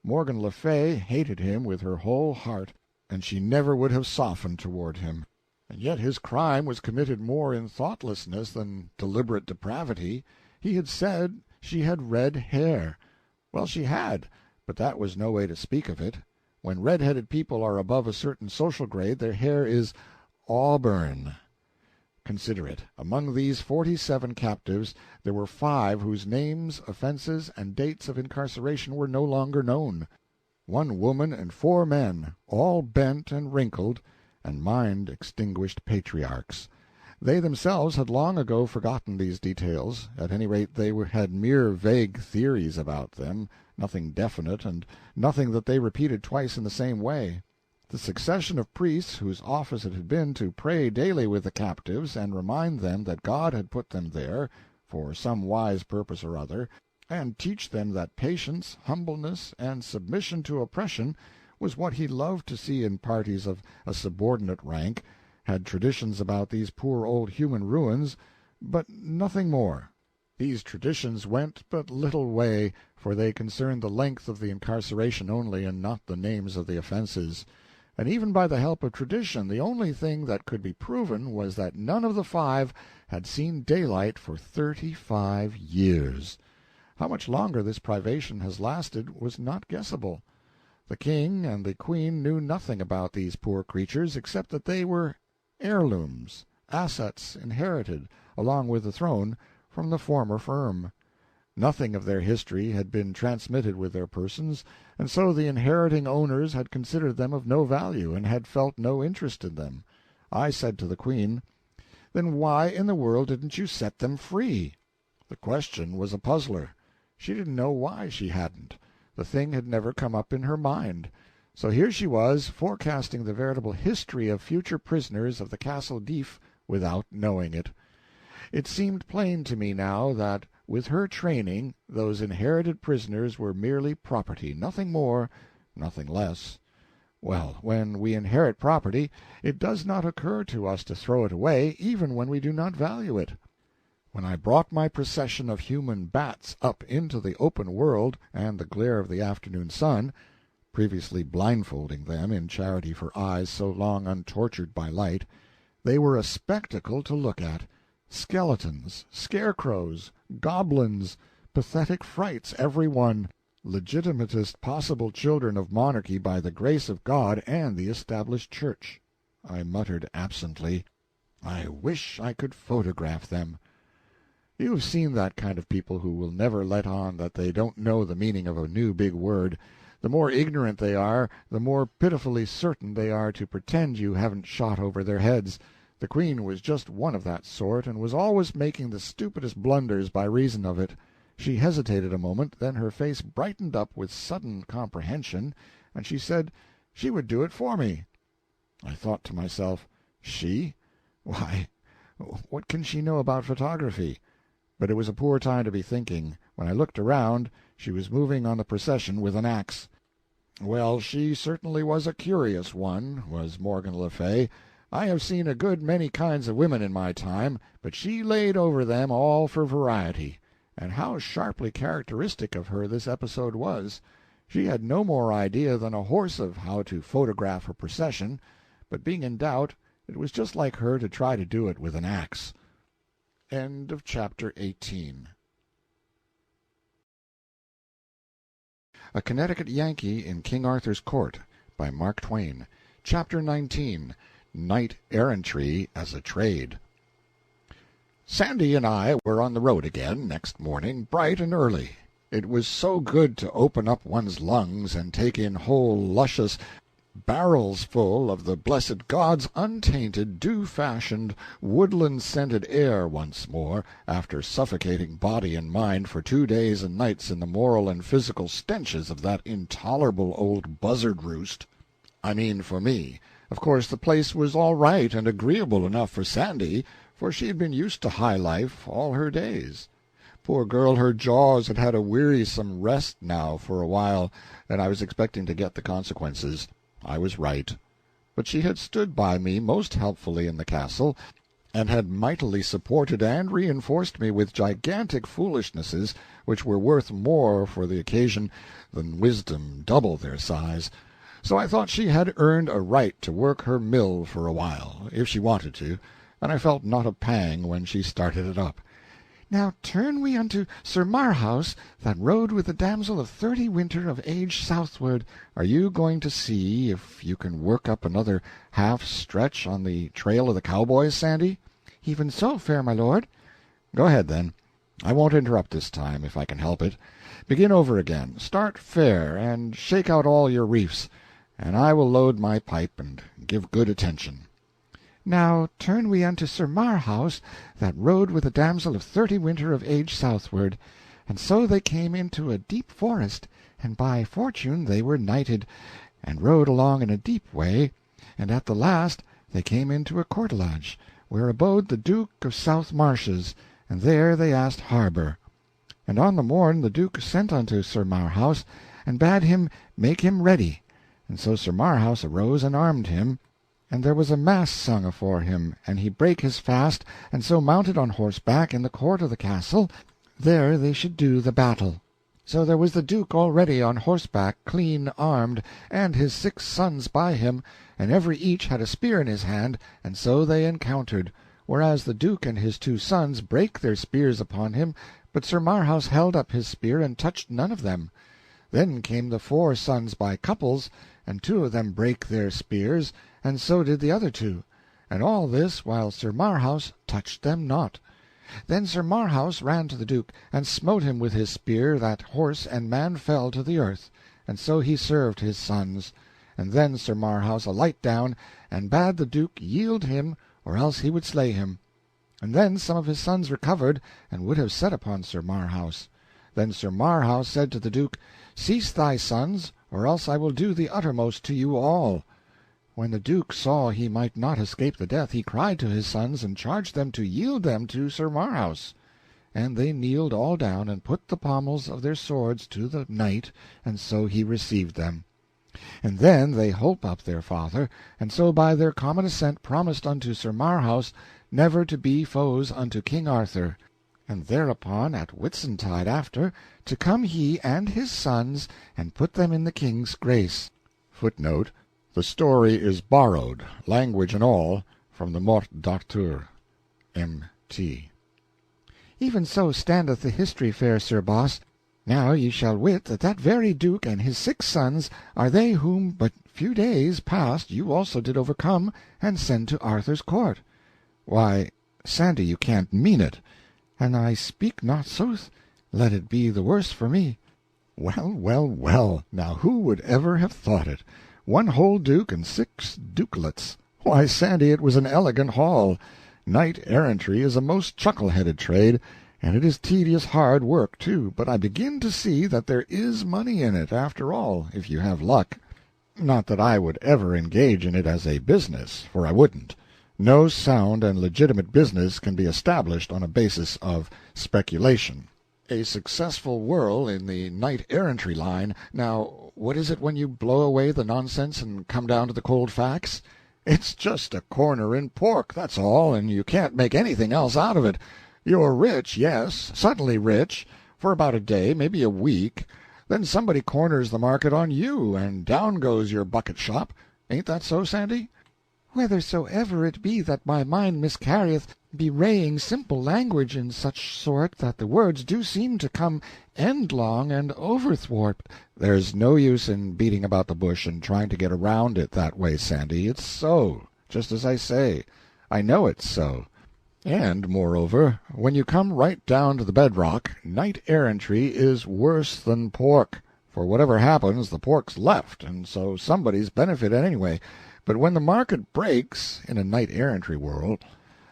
Morgan Le Fay hated him with her whole heart, and she never would have softened toward him. And yet his crime was committed more in thoughtlessness than deliberate depravity. He had said she had red hair. Well, she had, but that was no way to speak of it. When red-headed people are above a certain social grade, their hair is auburn. Consider it. Among these 47 captives there were 5 whose names, offenses, and dates of incarceration were no longer known. 1 woman and 4 men, all bent and wrinkled, and mind-extinguished patriarchs. They themselves had long ago forgotten these details. At any rate, they had mere vague theories about them, nothing definite, and nothing that they repeated twice in the same way. The succession of priests whose office it had been to pray daily with the captives and remind them that God had put them there for some wise purpose or other, and teach them that patience, humbleness, and submission to oppression was what he loved to see in parties of a subordinate rank, had traditions about these poor old human ruins, but nothing more. These traditions went but little way, for they concerned the length of the incarceration only, and not the names of the offenses. And even by the help of tradition, the only thing that could be proven was that none of the 5 had seen daylight for 35 years. How much longer this privation has lasted was not guessable. The king and the queen knew nothing about these poor creatures, except that they were heirlooms, assets inherited, along with the throne, from the former firm. Nothing of their history had been transmitted with their persons, and so the inheriting owners had considered them of no value, and had felt no interest in them. I said to the Queen, "Then why in the world didn't you set them free?" The question was a puzzler. She didn't know why she hadn't. The thing had never come up in her mind. So here she was, forecasting the veritable history of future prisoners of the Castle d'If without knowing it. It seemed plain to me now that, with her training, those inherited prisoners were merely property, nothing more, nothing less. Well, when we inherit property, it does not occur to us to throw it away, even when we do not value it. When I brought my procession of human bats up into the open world and the glare of the afternoon sun, previously blindfolding them in charity for eyes so long untortured by light, they were a spectacle to look at. Skeletons, scarecrows, goblins, pathetic frights every one, legitimatest possible children of monarchy by the grace of God and the established Church. I muttered absently, "I wish I could photograph them." You have seen that kind of people who will never let on that they don't know the meaning of a new big word. The more ignorant they are, the more pitifully certain they are to pretend you haven't shot over their heads. The Queen was just one of that sort, and was always making the stupidest blunders by reason of it. She hesitated a moment, then her face brightened up with sudden comprehension, and she said she would do it for me. I thought to myself, she? Why, what can she know about photography? But it was a poor time to be thinking. When I looked around, she was moving on the procession with an axe. Well, she certainly was a curious one, was Morgan Le Fay. I have seen a good many kinds of women in my time, but she laid over them all for variety. And how sharply characteristic of her this episode was. She had no more idea than a horse of how to photograph a procession, but being in doubt, it was just like her to try to do it with an axe. End of chapter 18. A Connecticut Yankee in King Arthur's Court, by Mark Twain. Chapter 19. Knight-errantry as a Trade. Sandy and I were on the road again next morning, bright and early. It was so good to open up one's lungs and take in whole luscious barrels full of the blessed God's untainted, dew-fashioned, woodland-scented air once more, after suffocating body and mind for 2 days and nights in the moral and physical stenches of that intolerable old buzzard-roost. I mean for me. Of course the place was all right and agreeable enough for Sandy, for she had been used to high life all her days. Poor girl, her jaws had had a wearisome rest now for a while, and I was expecting to get the consequences. I was right. But she had stood by me most helpfully in the castle, and had mightily supported and reinforced me with gigantic foolishnesses which were worth more for the occasion than wisdom double their size. So I thought she had earned a right to work her mill for a while, if she wanted to, and I felt not a pang when she started it up. "Now turn we unto Sir Marhaus, that rode with the damsel of 30 winter of age southward." Are you going to see if you can work up another half-stretch on the trail of the cowboys, Sandy? "Even so, fair my lord." Go ahead, then. I won't interrupt this time, if I can help it. Begin over again. Start fair, and shake out all your reefs, and I will load my pipe and give good attention. "Now turn we unto Sir Marhaus, that rode with the damsel of 30 winter of age southward. And so they came into a deep forest, and by fortune they were knighted, and rode along in a deep way, and at the last they came into a courtelage, where abode the Duke of South Marches, and there they asked harbour. And on the morn the Duke sent unto Sir Marhaus, and bade him make him ready. And so Sir Marhaus arose and armed him, and there was a mass sung afore him, and he brake his fast, and so mounted on horseback in the court of the castle, there they should do the battle. So there was the Duke already on horseback, clean armed, and his 6 sons by him, and every each had a spear in his hand, and so they encountered, whereas the Duke and his 2 sons brake their spears upon him, but Sir Marhaus held up his spear and touched none of them. Then came the 4 sons by couples, and 2 of them brake their spears, and so did the other 2, and all this while Sir Marhaus touched them not. Then Sir Marhaus ran to the Duke, and smote him with his spear that horse and man fell to the earth, and so he served his sons. And then Sir Marhaus alight down, and bade the Duke yield him, or else he would slay him. And then some of his sons recovered, and would have set upon Sir Marhaus. Then Sir Marhaus said to the Duke, Cease thy sons, or else I will do the uttermost to you all. When the Duke saw he might not escape the death, he cried to his sons, and charged them to yield them to Sir Marhaus. And they kneeled all down, and put the pommels of their swords to the knight, and so he received them. And then they holp up their father, and so by their common assent promised unto Sir Marhaus never to be foes unto King Arthur. And thereupon at Whitsuntide after, to come he and his sons, and put them in the king's grace. [Footnote: The story is borrowed, language and all, from the Morte d'Arthur. M.T.] Even so standeth the history, fair Sir Boss. Now ye shall wit that that very Duke and his 6 sons are they whom but few days past you also did overcome and send to Arthur's court. Why, Sandy, you can't mean it. And I speak not sooth, let it be the worse for me. Well, well, well, now who would ever have thought it? 1 whole duke and 6 dukelets. Why, Sandy, it was an elegant haul. Knight-errantry is a most chuckle-headed trade, and it is tedious hard work, too, but I begin to see that there is money in it, after all, if you have luck. Not that I would ever engage in it as a business, for I wouldn't. No sound and legitimate business can be established on a basis of speculation. A successful whirl in the knight-errantry line, now, what is it when you blow away the nonsense and come down to the cold facts? It's just a corner in pork, that's all, and you can't make anything else out of it. You're rich, yes, suddenly rich, for about a day, maybe a week. Then somebody corners the market on you, and down goes your bucket shop. Ain't that so, Sandy? Whithersoever it be that my mind miscarrieth, bewraying simple language in such sort that the words do seem to come endlong and overthwart. There's no use in beating about the bush and trying to get around it that way, Sandy. It's so, just as I say. I know it's so. And, moreover, when you come right down to the bedrock, knight-errantry is worse than pork. For whatever happens, the pork's left, and so somebody's benefited anyway. But when the market breaks, in a knight-errantry world,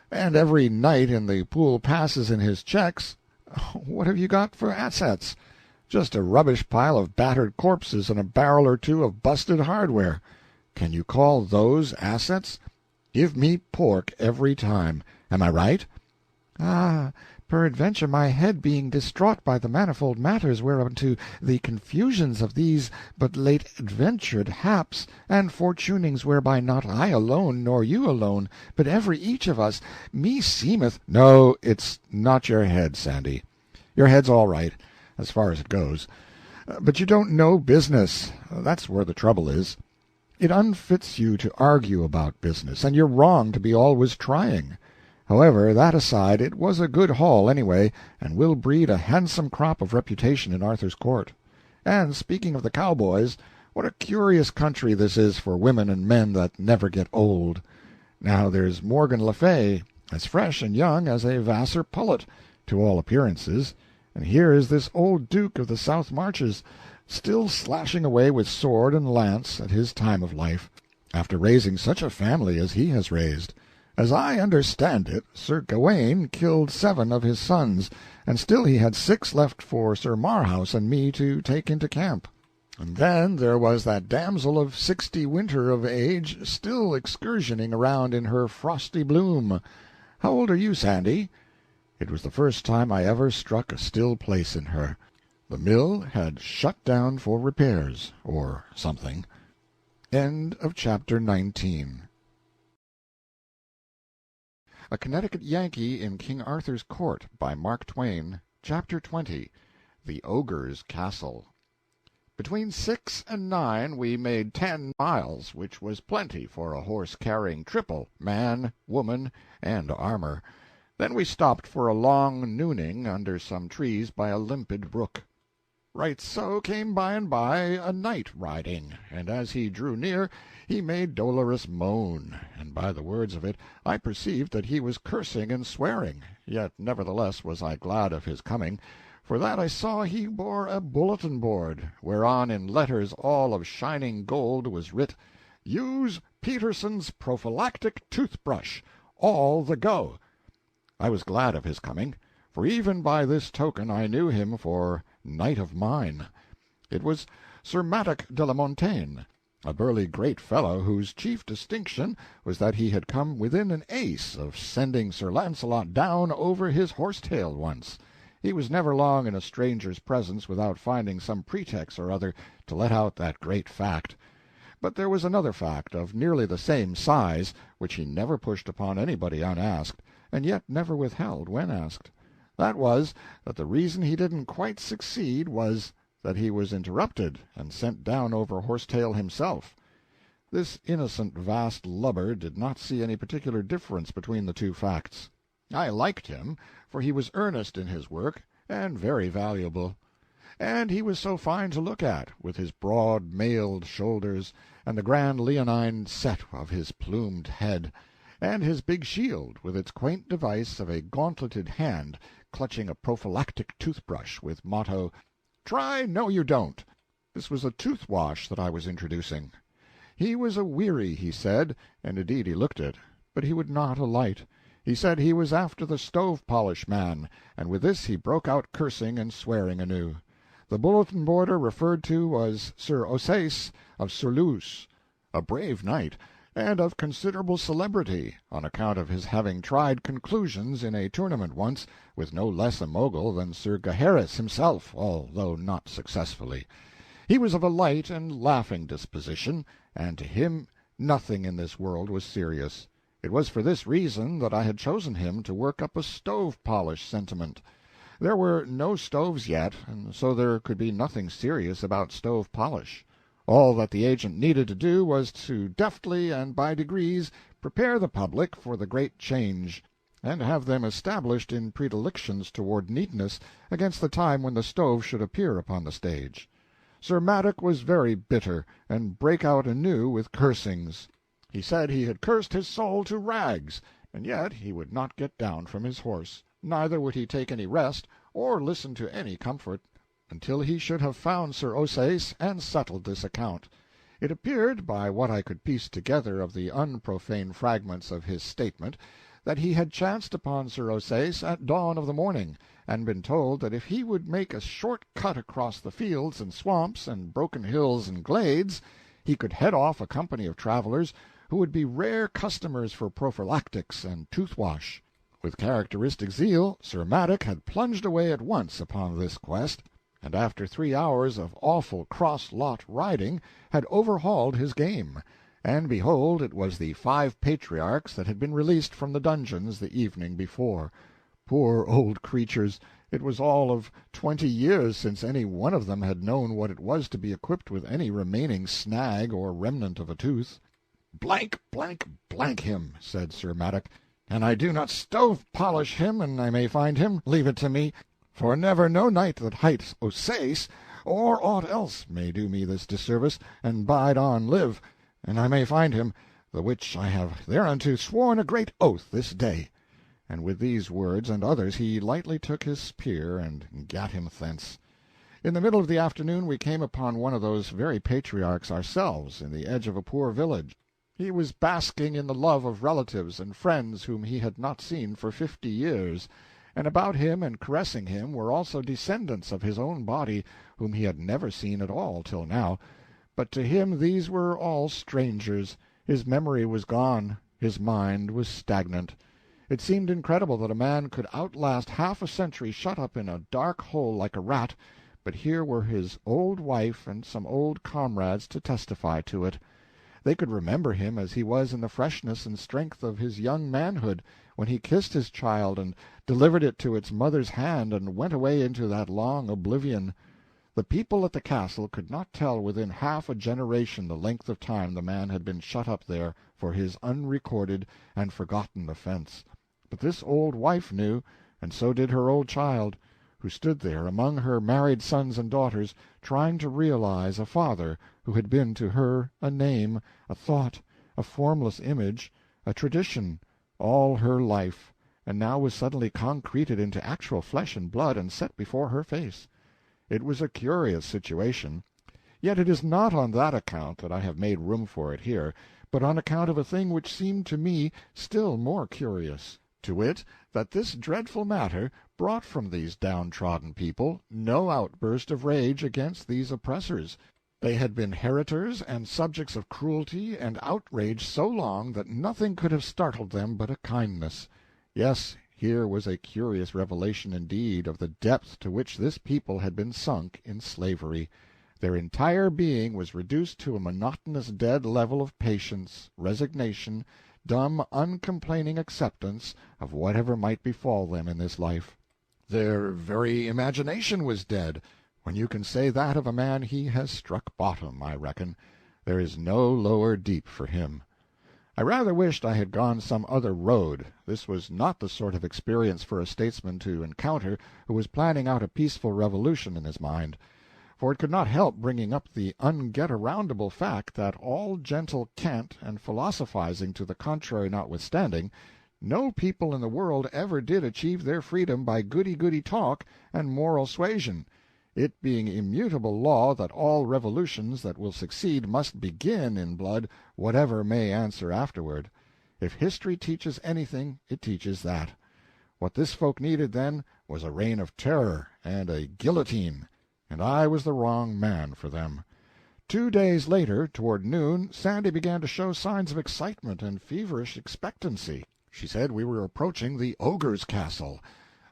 and every knight in the pool passes in his checks, what have you got for assets? Just a rubbish pile of battered corpses and a barrel or two of busted hardware. Can you call those assets? Give me pork every time. Am I right? Ah, peradventure my head being distraught by the manifold matters whereunto the confusions of these but late adventured haps, and fortunings whereby not I alone, nor you alone, but every each of us, me seemeth— No, it's not your head, Sandy. Your head's all right, as far as it goes. But you don't know business. That's where the trouble is. It unfits you to argue about business, and you're wrong to be always trying. However, that aside, it was a good haul, anyway, and will breed a handsome crop of reputation in Arthur's court. And speaking of the cowboys, what a curious country this is for women and men that never get old. Now there's Morgan le Fay, as fresh and young as a Vassar pullet, to all appearances, and here is this old Duke of the South Marches, still slashing away with sword and lance at his time of life, after raising such a family as he has raised. As I understand it, Sir Gawaine killed 7 of his sons, and still he had 6 left for Sir Marhaus and me to take into camp. And then there was that damsel of 60 winter of age still excursioning around in her frosty bloom. How old are you, Sandy? It was the first time I ever struck a still place in her. The mill had shut down for repairs, or something. End of chapter 19. A Connecticut Yankee in King Arthur's Court, by Mark Twain. Chapter 20. The Ogre's Castle. Between 6 and 9 we made 10 miles, which was plenty for a horse carrying triple, man, woman, and armor. Then we stopped for a long nooning under some trees by a limpid brook. Right so came by and by a knight riding, and as he drew near he made dolorous moan, and by the words of it I perceived that he was cursing and swearing, yet nevertheless was I glad of his coming, for that I saw he bore a bulletin board, whereon in letters all of shining gold was writ, "Use Peterson's Prophylactic Toothbrush, all the go." I was glad of his coming, for even by this token I knew him for knight of mine. It was Sir Madok de la Montaine, a burly great fellow whose chief distinction was that he had come within an ace of sending Sir Launcelot down over his horse-tail once. He was never long in a stranger's presence without finding some pretext or other to let out that great fact. But there was another fact, of nearly the same size, which he never pushed upon anybody unasked, and yet never withheld when asked. That was, that the reason he didn't quite succeed was, that he was interrupted, and sent down over Horsetail himself. This innocent vast lubber did not see any particular difference between the two facts. I liked him, for he was earnest in his work, and very valuable. And he was so fine to look at, with his broad mailed shoulders, and the grand leonine set of his plumed head, and his big shield, with its quaint device of a gauntleted hand clutching a prophylactic toothbrush, with motto, "Try no you don't." This was a tooth-wash that I was introducing. He was a weary, he said, and indeed he looked it, but he would not alight. He said he was after the stove-polish man, and with this he broke out cursing and swearing anew. The bulletin-boarder referred to was Sir Ossace of Surluse, a brave knight, and of considerable celebrity, on account of his having tried conclusions in a tournament once with no less a mogul than Sir Gaheris himself, although not successfully. He was of a light and laughing disposition, and to him nothing in this world was serious. It was for this reason that I had chosen him to work up a stove-polish sentiment. There were no stoves yet, and so there could be nothing serious about stove-polish. All that the agent needed to do was to deftly and by degrees prepare the public for the great change, and have them established in predilections toward neatness against the time when the stove should appear upon the stage. Sir Madok was very bitter, and brake out anew with cursings. He said he had cursed his soul to rags, and yet he would not get down from his horse, neither would he take any rest, or listen to any comfort, until he should have found Sir Ossace and settled this account. It appeared, by what I could piece together of the unprofane fragments of his statement, that he had chanced upon Sir Ossace at dawn of the morning, and been told that if he would make a short cut across the fields and swamps and broken hills and glades, he could head off a company of travelers who would be rare customers for prophylactics and tooth-wash. With characteristic zeal, Sir Madok had plunged away at once upon this quest, and after 3 hours of awful cross-lot riding had overhauled his game, and behold it was the 5 patriarchs that had been released from the dungeons the evening before. Poor old creatures, it was all of 20 years since any one of them had known what it was to be equipped with any remaining snag or remnant of a tooth. "Blank, blank, blank him," said Sir Madok, "and I do not stove-polish him, and I may find him, leave it to me. For never no knight that hight Ossace, or aught else, may do me this disservice, and bide on live, and I may find him, the which I have thereunto sworn a great oath this day." And with these words and others he lightly took his spear and gat him thence. In the middle of the afternoon we came upon one of those very patriarchs ourselves, in the edge of a poor village. He was basking in the love of relatives and friends whom he had not seen for 50 years, and about him and caressing him were also descendants of his own body whom he had never seen at all till now, but to him these were all strangers. His memory was gone, his mind was stagnant. It seemed incredible that a man could outlast half a century shut up in a dark hole like a rat, but here were his old wife and some old comrades to testify to it. They could remember him as he was in the freshness and strength of his young manhood, when he kissed his child and delivered it to its mother's hand and went away into that long oblivion. The people at the castle could not tell within half a generation the length of time the man had been shut up there for his unrecorded and forgotten offense. But this old wife knew, and so did her old child, who stood there among her married sons and daughters, trying to realize a father who had been to her a name, a thought, a formless image, a tradition, all her life, and now was suddenly concreted into actual flesh and blood and set before her face. It was a curious situation. Yet it is not on that account that I have made room for it here, but on account of a thing which seemed to me still more curious, to wit, that this dreadful matter brought from these downtrodden people no outburst of rage against these oppressors. They had been heritors and subjects of cruelty and outrage so long that nothing could have startled them but a kindness. Yes, here was a curious revelation indeed of the depth to which this people had been sunk in slavery. Their entire being was reduced to a monotonous dead level of patience, resignation, dumb, uncomplaining acceptance of whatever might befall them in this life. Their very imagination was dead. When you can say that of a man, he has struck bottom, I reckon. There is no lower deep for him. I rather wished I had gone some other road. This was not the sort of experience for a statesman to encounter who was planning out a peaceful revolution in his mind. For it could not help bringing up the unget-aroundable fact that, all gentle cant and philosophizing to the contrary notwithstanding, no people in the world ever did achieve their freedom by goody-goody talk and moral suasion, it being immutable law that all revolutions that will succeed must begin in blood, whatever may answer afterward. If history teaches anything, it teaches that. What this folk needed then was a reign of terror and a guillotine, and I was the wrong man for them. 2 days later, toward noon, Sandy began to show signs of excitement and feverish expectancy. She said we were approaching the ogre's castle.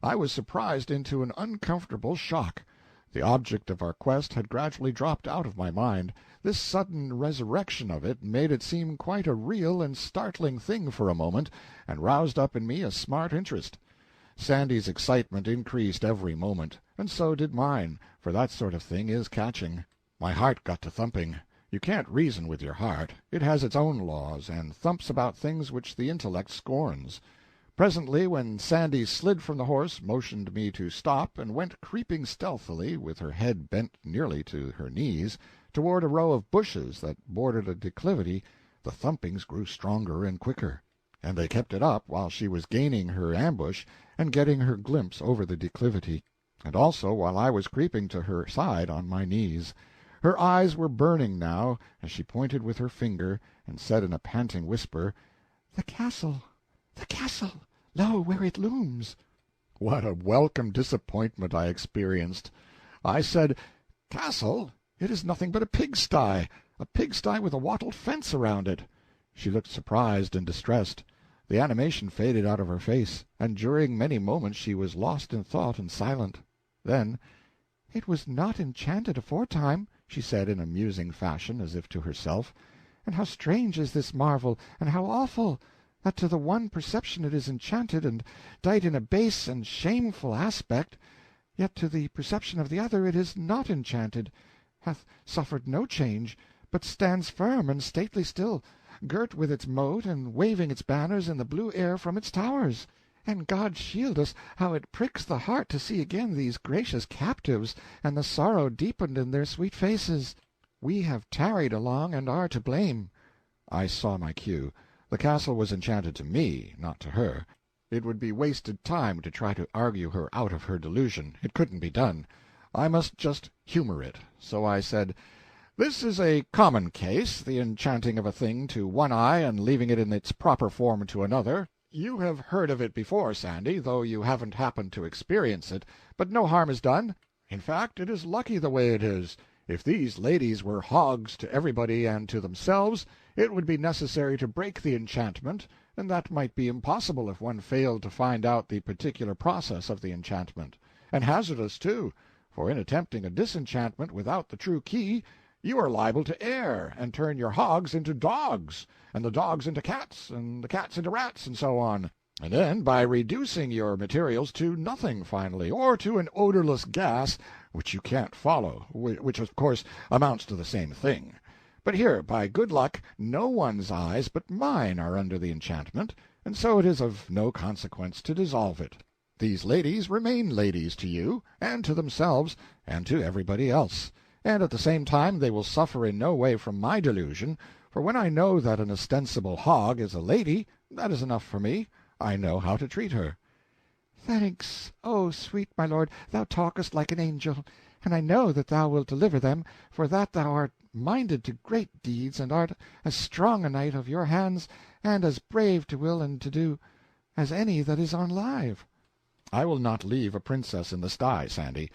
I was surprised into an uncomfortable shock. The object of our quest had gradually dropped out of my mind. This sudden resurrection of it made it seem quite a real and startling thing for a moment, and roused up in me a smart interest. Sandy's excitement increased every moment, and so did mine, for that sort of thing is catching. My heart got to thumping. You can't reason with your heart. It has its own laws, and thumps about things which the intellect scorns. Presently, when Sandy slid from the horse, motioned me to stop, and went creeping stealthily, with her head bent nearly to her knees, toward a row of bushes that bordered a declivity, the thumpings grew stronger and quicker, and they kept it up while she was gaining her ambush and getting her glimpse over the declivity, and also while I was creeping to her side on my knees. Her eyes were burning now, as she pointed with her finger, and said in a panting whisper, "The castle! The castle! Lo, where it looms!" What a welcome disappointment I experienced! I said, "Castle? It is nothing but a pigsty with a wattled fence around it." She looked surprised and distressed. The animation faded out of her face, and during many moments she was lost in thought and silent. Then, "It was not enchanted aforetime," she said in a musing fashion, as if to herself. "And how strange is this marvel, and how awful, that to the one perception it is enchanted and dight in a base and shameful aspect, yet to the perception of the other it is not enchanted, hath suffered no change, but stands firm and stately still, girt with its moat and waving its banners in the blue air from its towers. And God shield us, how it pricks the heart to see again these gracious captives, and the sorrow deepened in their sweet faces. We have tarried along, and are to blame." I saw my cue. The castle was enchanted to me, not to her. It would be wasted time to try to argue her out of her delusion. It couldn't be done. I must just humor it. So I said, "This is a common case, the enchanting of a thing to one eye and leaving it in its proper form to another. You have heard of it before, Sandy, though you haven't happened to experience it, but no harm is done. In fact, it is lucky the way it is. If these ladies were hogs to everybody and to themselves, it would be necessary to break the enchantment, and that might be impossible if one failed to find out the particular process of the enchantment, and hazardous, too, for in attempting a disenchantment without the true key, you are liable to err, and turn your hogs into dogs, and the dogs into cats, and the cats into rats, and so on, and then by reducing your materials to nothing finally, or to an odorless gas which you can't follow, which of course amounts to the same thing. But here, by good luck, no one's eyes but mine are under the enchantment, and so it is of no consequence to dissolve it. These ladies remain ladies to you, and to themselves, and to everybody else, and at the same time they will suffer in no way from my delusion, for when I know that an ostensible hog is a lady, that is enough for me. I know how to treat her." "Thanks, oh, sweet my lord, thou talkest like an angel, and I know that thou wilt deliver them, for that thou art minded to great deeds, and art as strong a knight of your hands, and as brave to will and to do, as any that is on live." "I will not leave a princess in the sty, Sandy.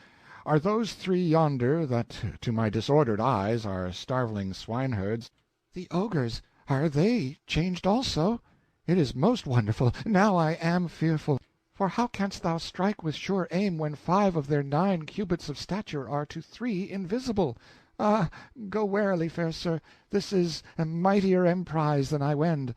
Are those three yonder, that to my disordered eyes are starveling swineherds—" "The ogres, are they changed also? It is most wonderful. Now I am fearful. For how canst thou strike with sure aim when 5 of their 9 cubits of stature are to 3 invisible? Ah, go warily, fair sir, this is a mightier emprise than I wend."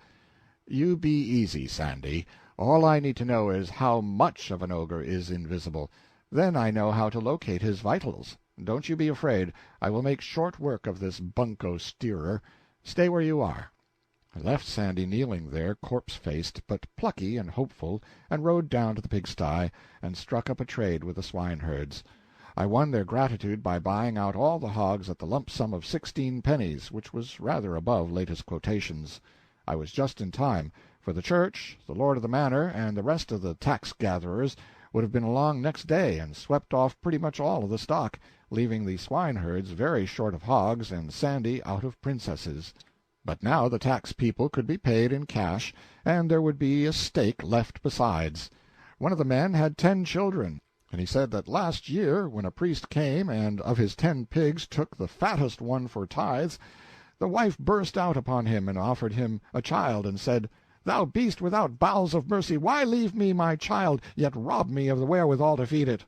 "You be easy, Sandy. All I need to know is how much of an ogre is invisible. Then I know how to locate his vitals. Don't you be afraid. I will make short work of this bunco steerer. Stay where you are." I left Sandy kneeling there, corpse-faced, but plucky and hopeful, and rode down to the pigsty, and struck up a trade with the swineherds. I won their gratitude by buying out all the hogs at the lump sum of 16 pennies, which was rather above latest quotations. I was just in time, for the church, the lord of the manor, and the rest of the tax-gatherers would have been along next day and swept off pretty much all of the stock, leaving the swineherds very short of hogs and Sandy out of princesses. But now the tax people could be paid in cash, and there would be a stake left besides. One of the men had 10 children, and he said that last year, when a priest came and of his 10 pigs took the fattest one for tithes, the wife burst out upon him and offered him a child, and said, "Thou beast without bowels of mercy, why leave me my child, yet rob me of the wherewithal to feed it?"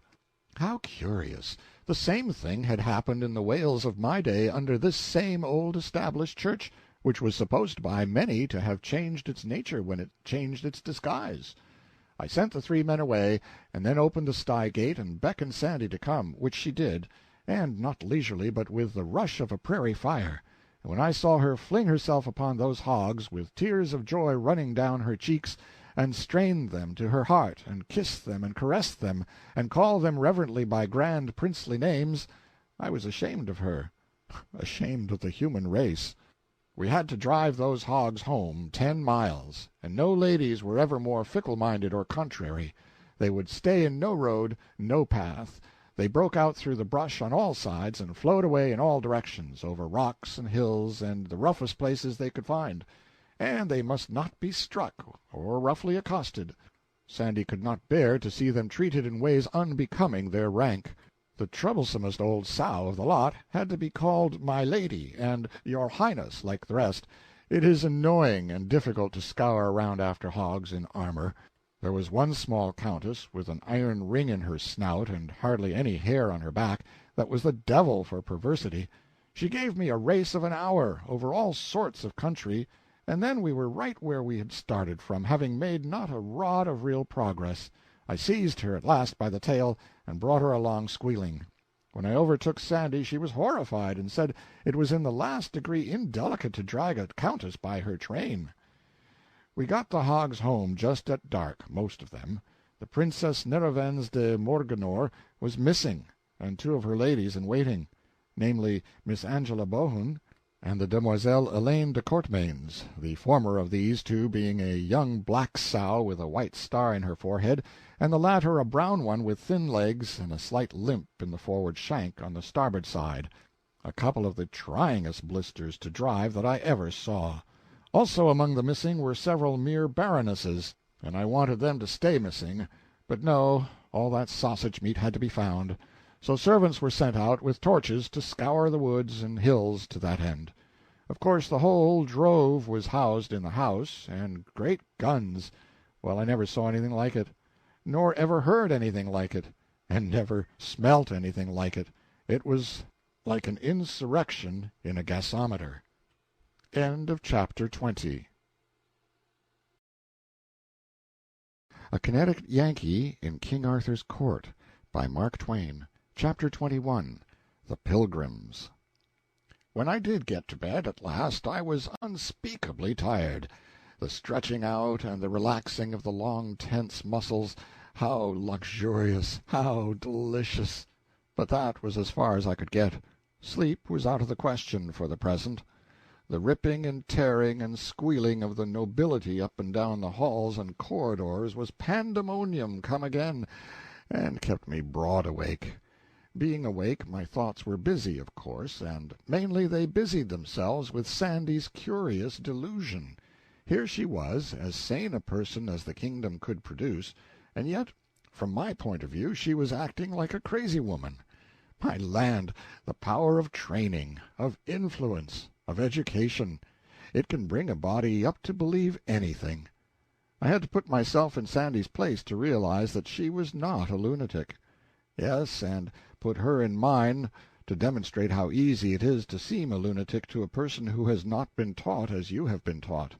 How curious! The same thing had happened in the Wales of my day under this same old established church, which was supposed by many to have changed its nature when it changed its disguise. I sent the 3 men away, and then opened the sty gate and beckoned Sandy to come, which she did, and not leisurely, but with the rush of a prairie fire. And when I saw her fling herself upon those hogs, with tears of joy running down her cheeks, and strain them to her heart, and kiss them and caress them, and call them reverently by grand princely names, I was ashamed of her, ashamed of the human race. We had to drive those hogs home 10 miles, and no ladies were ever more fickle-minded or contrary. They would stay in no road, no path. They broke out through the brush on all sides, and flowed away in all directions, over rocks and hills and the roughest places they could find. And they must not be struck or roughly accosted. Sandy could not bear to see them treated in ways unbecoming their rank. The troublesomest old sow of the lot had to be called "my lady" and "your highness," like the rest. It is annoying and difficult to scour around after hogs in armor. There was one small countess, with an iron ring in her snout and hardly any hair on her back, that was the devil for perversity. She gave me a race of an hour, over all sorts of country, and then we were right where we had started from, having made not a rod of real progress. I seized her at last by the tail, and brought her along squealing. When I overtook Sandy she was horrified, and said it was in the last degree indelicate to drag a countess by her train. We got the hogs home just at dark, most of them. The Princess Nerovens de Morganore was missing, and 2 of her ladies in waiting, namely Miss Angela Bohun and the Demoiselle Elaine de Courtemains, the former of these 2 being a young black sow with a white star in her forehead, and the latter a brown one with thin legs and a slight limp in the forward shank on the starboard side, a couple of the tryingest blisters to drive that I ever saw. Also among the missing were several mere baronesses, and I wanted them to stay missing, but no, all that sausage meat had to be found. So servants were sent out with torches to scour the woods and hills to that end. Of course the whole drove was housed in the house, and great guns! Well, I never saw anything like it, nor ever heard anything like it, and never smelt anything like it. It was like an insurrection in a gasometer. End of chapter 20. A Connecticut Yankee in King Arthur's Court, by Mark Twain. Chapter 21. The Pilgrims. When I did get to bed at last I was unspeakably tired. The stretching out and the relaxing of the long tense muscles, How luxurious, how delicious! But that was as far as I could get. Sleep was out of the question for the present. The ripping and tearing and squealing of the nobility up and down the halls and corridors was pandemonium come again, and kept me broad awake. Being awake, my thoughts were busy, of course, and mainly they busied themselves with Sandy's curious delusion. Here she was, as sane a person as the kingdom could produce, and yet, from my point of view, she was acting like a crazy woman. My land, the power of training, of influence, of education! It can bring a body up to believe anything. I had to put myself in Sandy's place to realize that she was not a lunatic. Yes, and put her in mine to demonstrate how easy it is to seem a lunatic to a person who has not been taught as you have been taught.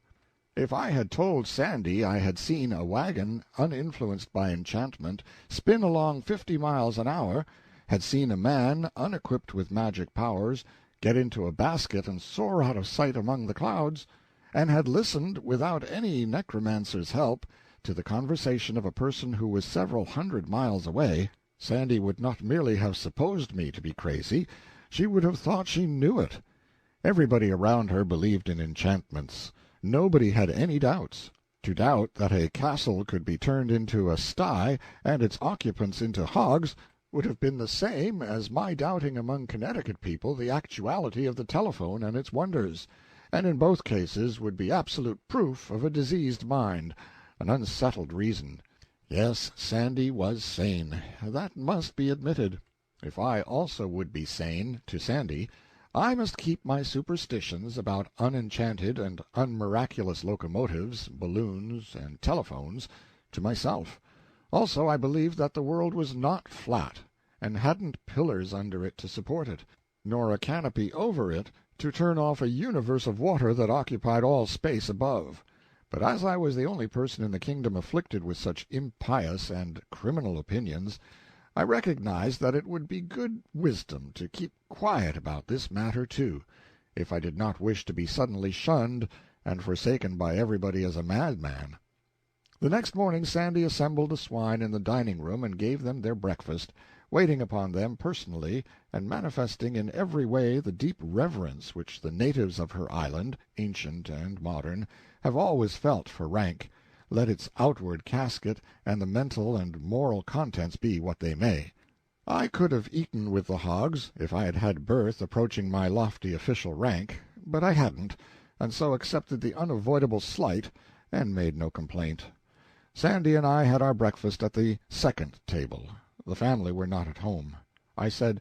If I had told Sandy I had seen a wagon, uninfluenced by enchantment, spin along 50 miles an hour, had seen a man, unequipped with magic powers, get into a basket and soar out of sight among the clouds, and had listened, without any necromancer's help, to the conversation of a person who was several hundred miles away, Sandy would not merely have supposed me to be crazy, she would have thought she knew it. Everybody around her believed in enchantments. Nobody had any doubts. To doubt that a castle could be turned into a sty, and its occupants into hogs, would have been the same as my doubting among Connecticut people the actuality of the telephone and its wonders, and in both cases would be absolute proof of a diseased mind, an unsettled reason. Yes, Sandy was sane. That must be admitted. If I also would be sane, to Sandy, I must keep my superstitions about unenchanted and unmiraculous locomotives, balloons, and telephones to myself. Also, I believed that the world was not flat, and hadn't pillars under it to support it, nor a canopy over it to turn off a universe of water that occupied all space above. But as I was the only person in the kingdom afflicted with such impious and criminal opinions, I recognized that it would be good wisdom to keep quiet about this matter too, if I did not wish to be suddenly shunned and forsaken by everybody as a madman. The next morning Sandy assembled the swine in the dining-room and gave them their breakfast, waiting upon them personally, and manifesting in every way the deep reverence which the natives of her island, ancient and modern, have always felt for rank, let its outward casket and the mental and moral contents be what they may. I could have eaten with the hogs if I had had birth approaching my lofty official rank, but I hadn't, and so accepted the unavoidable slight and made no complaint. Sandy and I had our breakfast at the second table. The family were not at home. I said,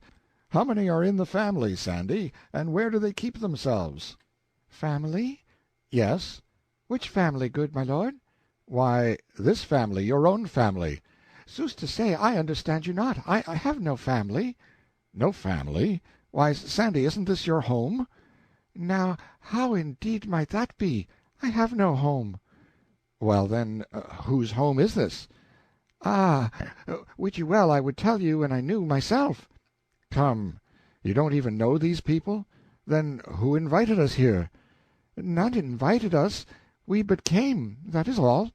"How many are in the family, Sandy, and where do they keep themselves?" "Family?" "Yes." "Which family, good my lord?" "Why, this family, your own family." "Sooth to say, I understand you not. I have no family." "No family? Why, Sandy, isn't this your home?" "Now, how indeed might that be? I have no home." "Well, then, whose home is this?" "Ah, wit you well I would tell you when I knew myself." "Come, you don't even know these people? Then who invited us here?" "None invited us. We but came, that is all."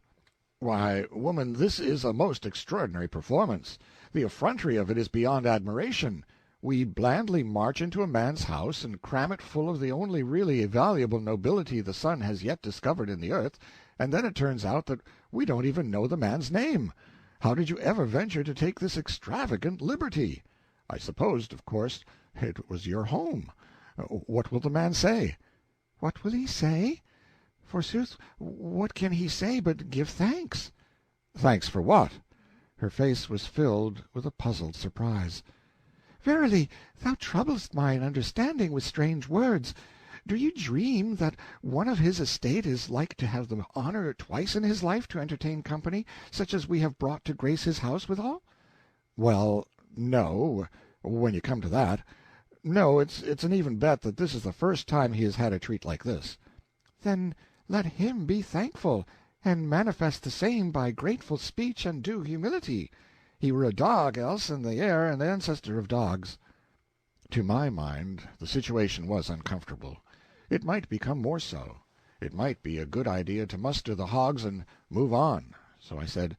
"Why, woman, this is a most extraordinary performance. The effrontery of it is beyond admiration. We blandly march into a man's house and cram it full of the only really valuable nobility the sun has yet discovered in the earth, and then it turns out that we don't even know the man's name. How did you ever venture to take this extravagant liberty? I supposed, of course, it was your home. What will the man say?" "What will he say? Forsooth, what can he say but give thanks?" "Thanks for what?" Her face was filled with a puzzled surprise. "Verily, thou troublest mine understanding with strange words. Do you dream that one of his estate is like to have the honor twice in his life to entertain company, such as we have brought to grace his house withal?" "Well, no, when you come to that. No, it's an even bet that this is the first time he has had a treat like this." "Then let him be thankful, and manifest the same by grateful speech and due humility. He were a dog, else, in the air, and the ancestor of dogs." To my mind the situation was uncomfortable. It might become more so. It might be a good idea to muster the hogs and move on. So I said,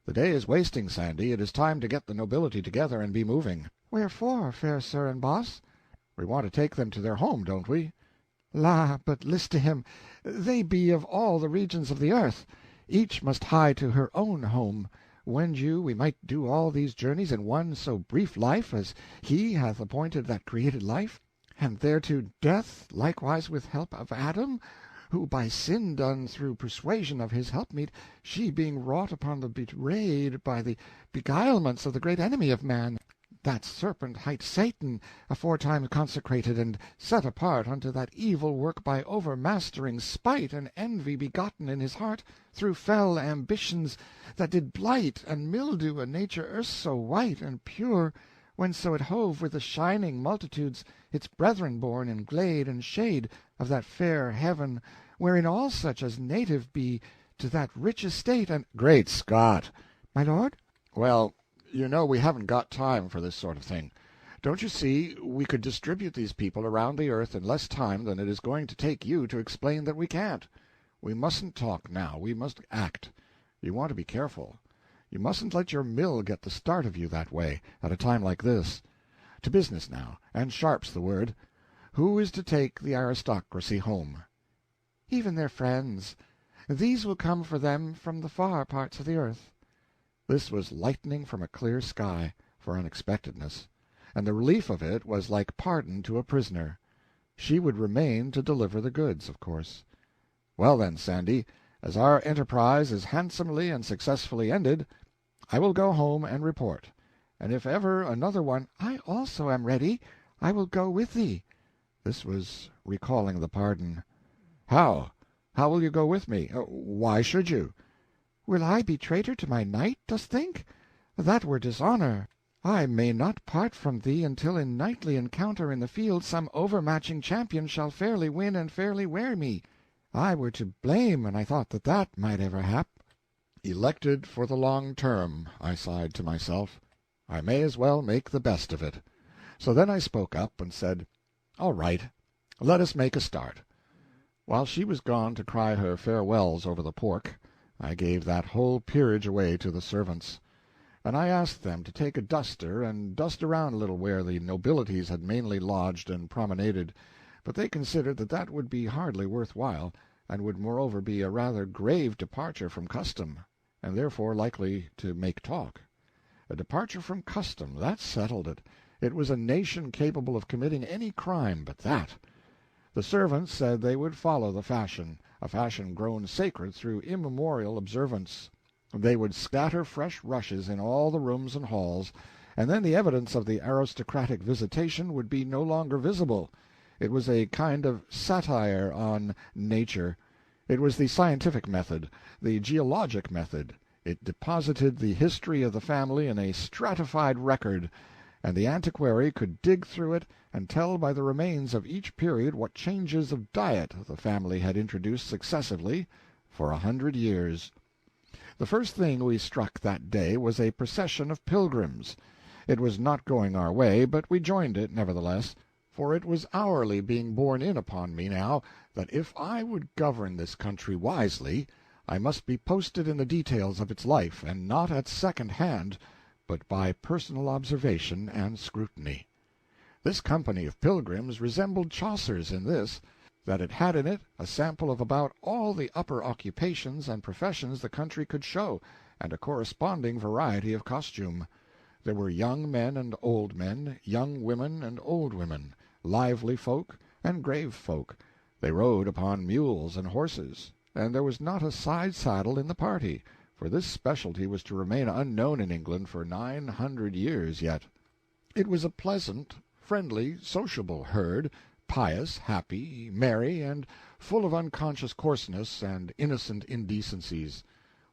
The day is wasting, Sandy. It is time to get the nobility together and be moving. Wherefore, fair sir and boss? We want to take them to their home, don't we? La, but list to him. They be of all the regions of the earth. Each must hie to her own home. Wend you we might do all these journeys in one so brief life as he hath appointed that created life, and thereto death, likewise with help of Adam, who by sin done through persuasion of his helpmeet, she being wrought upon the bewrayed by the beguilements of the great enemy of man, that serpent hight Satan, aforetime consecrated and set apart unto that evil work by overmastering spite and envy begotten in his heart through fell ambitions, that did blight and mildew a nature erst so white and pure, when so it hove with the shining multitudes, its brethren born in glade and shade of that fair heaven, wherein all such as native be to that rich estate and— Great Scott! My lord? Well, you know we haven't got time for this sort of thing. Don't you see, we could distribute these people around the earth in less time than it is going to take you to explain that we can't. We mustn't talk now, we must act. You want to be careful. You mustn't let your mill get the start of you that way, at a time like this. To business now, and sharp's the word. Who is to take the aristocracy home? Even their friends. These will come for them from the far parts of the earth. This was lightning from a clear sky, for unexpectedness, and the relief of it was like pardon to a prisoner. She would remain to deliver the goods, of course. Well then, Sandy, as our enterprise is handsomely and successfully ended, I will go home and report, and if ever another one— I also am ready. I will go with thee. This was recalling the pardon. How? How will you go with me? Why should you? Will I be traitor to my knight, dost think? That were dishonor. I may not part from thee until in knightly encounter in the field some overmatching champion shall fairly win and fairly wear me. I were to blame an I thought that that might ever hap. Elected for the long term, I sighed to myself. I may as well make the best of it. So then I spoke up and said, All right, let us make a start. While she was gone to cry her farewells over the pork, I gave that whole peerage away to the servants, and I asked them to take a duster and dust around a little where the nobilities had mainly lodged and promenaded, but they considered that that would be hardly worth while, and would moreover be a rather grave departure from custom, and therefore likely to make talk. A departure from custom, that settled it. It was a nation capable of committing any crime but that. The servants said they would follow the fashion, a fashion grown sacred through immemorial observance. They would scatter fresh rushes in all the rooms and halls, and then the evidence of the aristocratic visitation would be no longer visible. It was a kind of satire on nature. It was the scientific method, the geologic method. It deposited the history of the family in a stratified record, and the antiquary could dig through it and tell by the remains of each period what changes of diet the family had introduced successively for 100 years. The first thing we struck that day was a procession of pilgrims. It was not going our way, but we joined it, nevertheless, for it was hourly being borne in upon me now that if I would govern this country wisely, I must be posted in the details of its life, and not at second hand, but by personal observation and scrutiny. This company of pilgrims resembled Chaucer's in this, that it had in it a sample of about all the upper occupations and professions the country could show, and a corresponding variety of costume. There were young men and old men, young women and old women, lively folk and grave folk. They rode upon mules and horses, and there was not a side-saddle in the party, for this specialty was to remain unknown in England for 900 years yet. It was a pleasant, friendly, sociable herd, pious, happy, merry, and full of unconscious coarseness and innocent indecencies.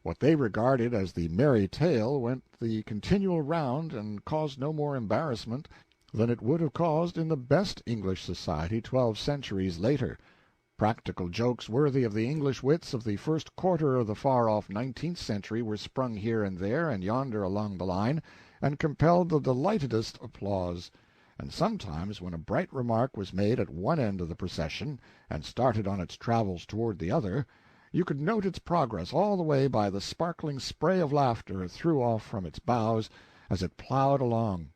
What they regarded as the merry tale went the continual round and caused no more embarrassment than it would have caused in the best English society 12 centuries later. Practical jokes worthy of the English wits of the first quarter of the far-off 19th century were sprung here and there and yonder along the line, and compelled the delightedest applause. And sometimes when a bright remark was made at one end of the procession, and started on its travels toward the other, You could note its progress all the way by the sparkling spray of laughter it threw off from its bows as it plowed along,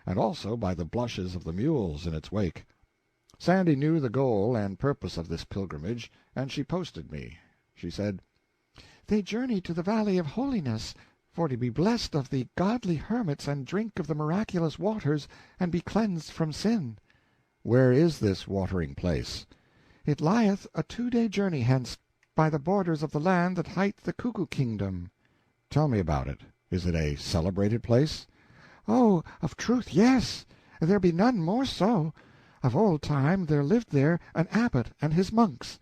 and also by the blushes of the mules in its wake. Sandy knew the goal and purpose of this pilgrimage, and she posted me. She said, "They journey to the Valley of Holiness, for to be blessed of the godly hermits and drink of the miraculous waters, and be cleansed from sin." "Where is this watering place?" "It lieth a 2-day journey hence, by the borders of the land that hight the Cuckoo Kingdom." "Tell me about it. Is it a celebrated place?" "Oh, of truth, yes. There be none more so. Of old time there lived there an abbot and his monks.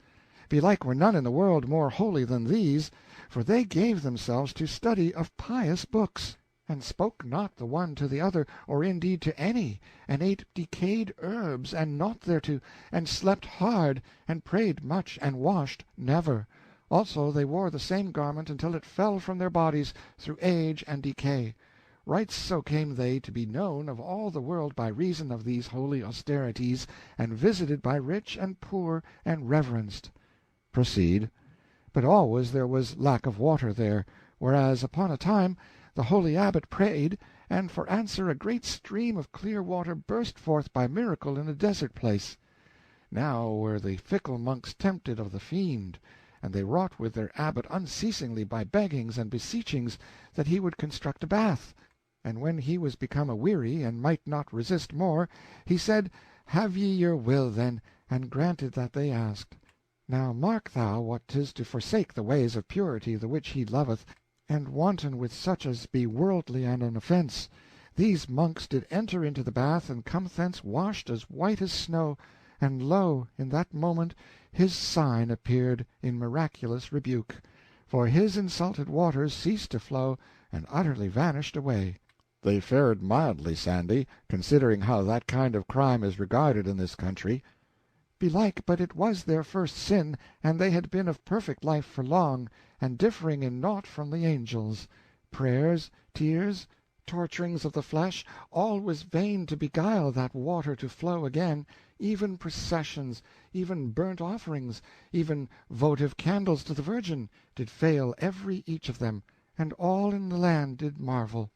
Belike were none in the world more holy than these, for they gave themselves to study of pious books, and spoke not the one to the other, or indeed to any, and ate decayed herbs, and naught thereto, and slept hard, and prayed much, and washed never. Also they wore the same garment until it fell from their bodies through age and decay. Right so came they to be known of all the world by reason of these holy austerities, and visited by rich and poor, and reverenced." "Proceed." "But always there was lack of water there, whereas upon a time the holy abbot prayed, and for answer a great stream of clear water burst forth by miracle in a desert place. Now were the fickle monks tempted of the fiend, and they wrought with their abbot unceasingly by beggings and beseechings that he would construct a bath. And when he was become aweary, and might not resist more, he said, Have ye your will, then, and granted that they asked. Now mark thou what 'tis to forsake the ways of purity the which he loveth, and wanton with such as be worldly and an offence. These monks did enter into the bath, and come thence washed as white as snow, and lo, in that moment his sign appeared in miraculous rebuke, for his insulted waters ceased to flow, and utterly vanished away." "They fared mildly, Sandy, considering how that kind of crime is regarded in this country." "Belike, but it was their first sin, and they had been of perfect life for long, and differing in naught from the angels. Prayers, tears, torturings of the flesh, all was vain to beguile that water to flow again, even processions, even burnt offerings, even votive candles to the Virgin, did fail every each of them, and all in the land did marvel."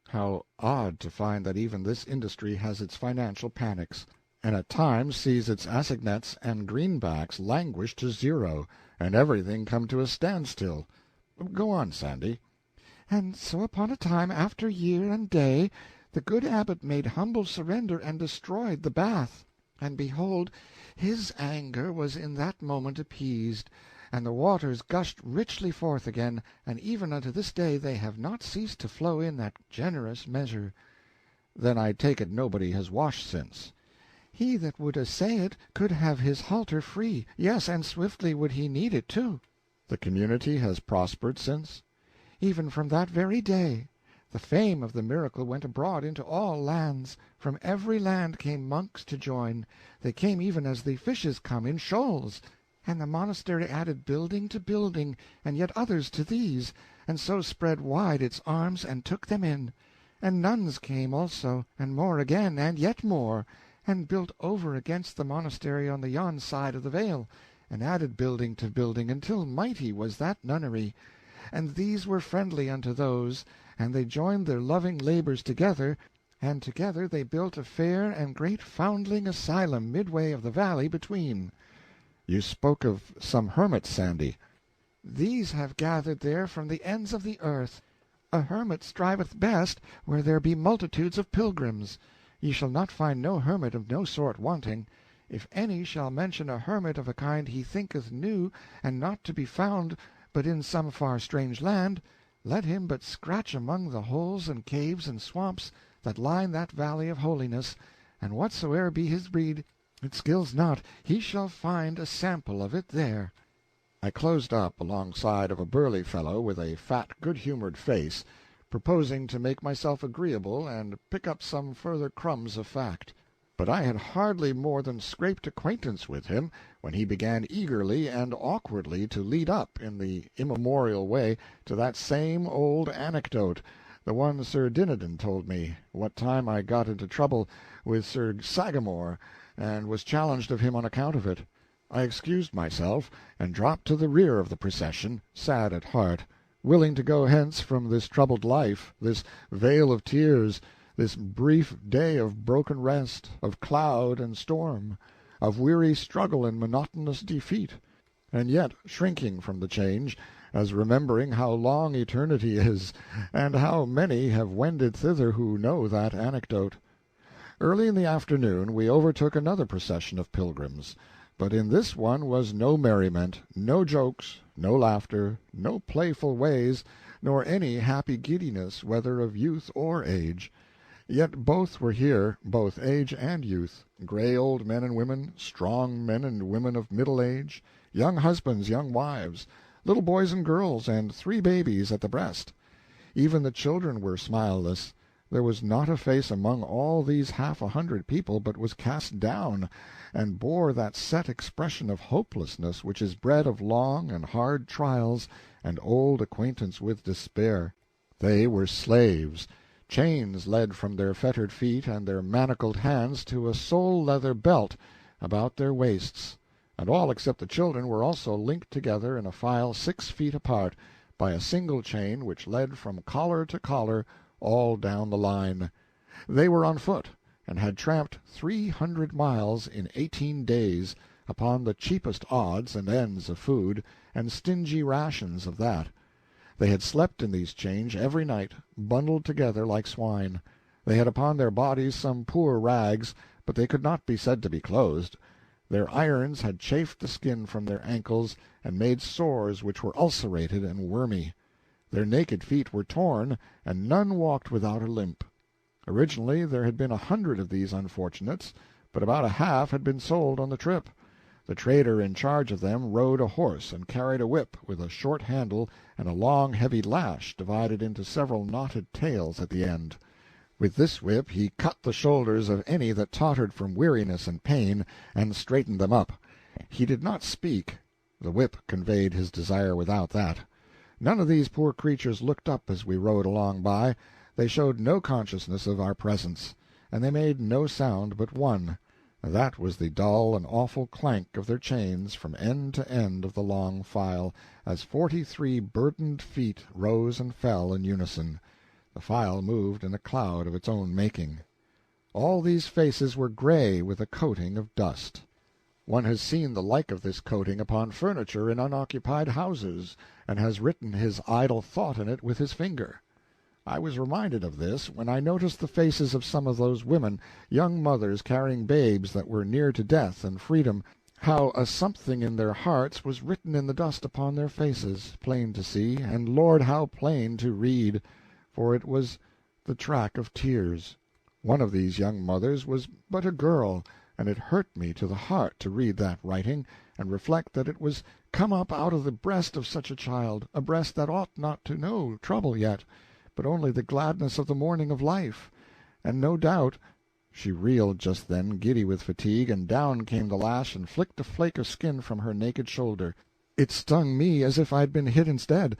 How odd to find that even this industry has its financial panics, and at times sees its assignats and greenbacks languish to zero, and everything come to a standstill. Go on, Sandy. "And so upon a time, after year and day, the good abbot made humble surrender and destroyed the bath. And behold, his anger was in that moment appeased, and the waters gushed richly forth again, and even unto this day they have not ceased to flow in that generous measure." "Then I take it nobody has washed since." "He that would assay it could have his halter free, yes, and swiftly would he need it too." "The community has prospered since?" "Even from that very day. The fame of the miracle went abroad into all lands. From every land came monks to join. They came even as the fishes come, in shoals. And the monastery added building to building, and yet others to these, and so spread wide its arms and took them in. And nuns came also, and more again, and yet more, and built over against the monastery on the yon side of the vale, and added building to building, until mighty was that nunnery. And these were friendly unto those, and they joined their loving labors together, and together they built a fair and great foundling asylum midway of the valley between." "You spoke of some hermits, Sandy." "These have gathered there from the ends of the earth. A hermit striveth best where there be multitudes of pilgrims. Ye shall not find no hermit of no sort wanting. If any shall mention a hermit of a kind he thinketh new, and not to be found but in some far strange land, let him but scratch among the holes and caves and swamps that line that valley of holiness, and whatsoe'er be his breed, it skills not, he shall find a sample of it there." I closed up alongside of a burly fellow with a fat, good-humored face, proposing to make myself agreeable and pick up some further crumbs of fact. But I had hardly more than scraped acquaintance with him when he began eagerly and awkwardly to lead up, in the immemorial way, to that same old anecdote, the one Sir Dinadan told me, what time I got into trouble with Sir Sagramor, and was challenged of him on account of it. I excused myself, and dropped to the rear of the procession, sad at heart, willing to go hence from this troubled life, this vale of tears, this brief day of broken rest, of cloud and storm, of weary struggle and monotonous defeat, and yet shrinking from the change, as remembering how long eternity is, and how many have wended thither who know that anecdote. Early in the afternoon we overtook another procession of pilgrims, but in this one was no merriment, no jokes, no laughter, no playful ways, nor any happy giddiness, whether of youth or age. Yet both were here, both age and youth, gray old men and women, strong men and women of middle age, young husbands, young wives, little boys and girls, and 3 babies at the breast. Even the children were smileless. There was not a face among all these 100 people but was cast down, and bore that set expression of hopelessness which is bred of long and hard trials and old acquaintance with despair. They were slaves. Chains led from their fettered feet and their manacled hands to a sole-leather belt about their waists, and all except the children were also linked together in a file 6 feet apart by a single chain which led from collar to collar all down the line. They were on foot, and had tramped 300 miles in 18 days, upon the cheapest odds and ends of food, and stingy rations of that. They had slept in these chains every night, bundled together like swine. They had upon their bodies some poor rags, but they could not be said to be clothed. Their irons had chafed the skin from their ankles, and made sores which were ulcerated and wormy. Their naked feet were torn, and none walked without a limp. Originally there had been 100 of these unfortunates, but about a half had been sold on the trip. The trader in charge of them rode a horse and carried a whip with a short handle and a long heavy lash divided into several knotted tails at the end. With this whip he cut the shoulders of any that tottered from weariness and pain, and straightened them up. He did not speak. The whip conveyed his desire without that. None of these poor creatures looked up as we rode along by. They showed no consciousness of our presence, and they made no sound but one. That was the dull and awful clank of their chains from end to end of the long file, as 43 burdened feet rose and fell in unison. The file moved in a cloud of its own making. All these faces were gray with a coating of dust. One has seen the like of this coating upon furniture in unoccupied houses, and has written his idle thought in it with his finger. I was reminded of this when I noticed the faces of some of those women, young mothers carrying babes that were near to death and freedom, how a something in their hearts was written in the dust upon their faces, plain to see, and Lord, how plain to read, for it was the track of tears. One of these young mothers was but a girl, and it hurt me to the heart to read that writing, and reflect that it was come up out of the breast of such a child, a breast that ought not to know trouble yet, but only the gladness of the morning of life. And no doubt she reeled just then, giddy with fatigue, and down came the lash and flicked a flake of skin from her naked shoulder. It stung me as if I'd been hit instead.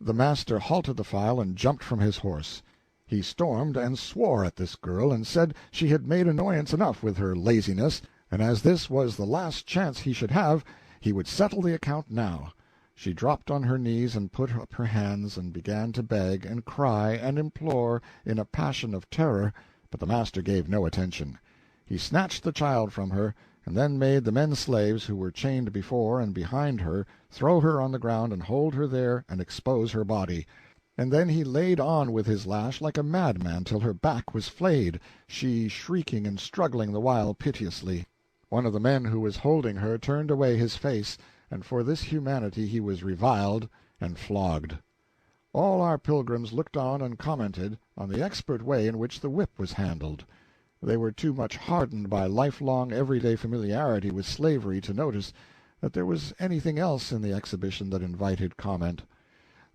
The master halted the file and jumped from his horse. He stormed and swore at this girl, and said she had made annoyance enough with her laziness, and as this was the last chance he should have, he would settle the account now. She dropped on her knees and put up her hands, and began to beg and cry and implore in a passion of terror, but the master gave no attention. He snatched the child from her, and then made the men slaves who were chained before and behind her throw her on the ground and hold her there and expose her body. And then he laid on with his lash like a madman till her back was flayed, she shrieking and struggling the while piteously. One of the men who was holding her turned away his face, and for this humanity he was reviled and flogged. All our pilgrims looked on and commented on the expert way in which the whip was handled. They were too much hardened by lifelong everyday familiarity with slavery to notice that there was anything else in the exhibition that invited comment.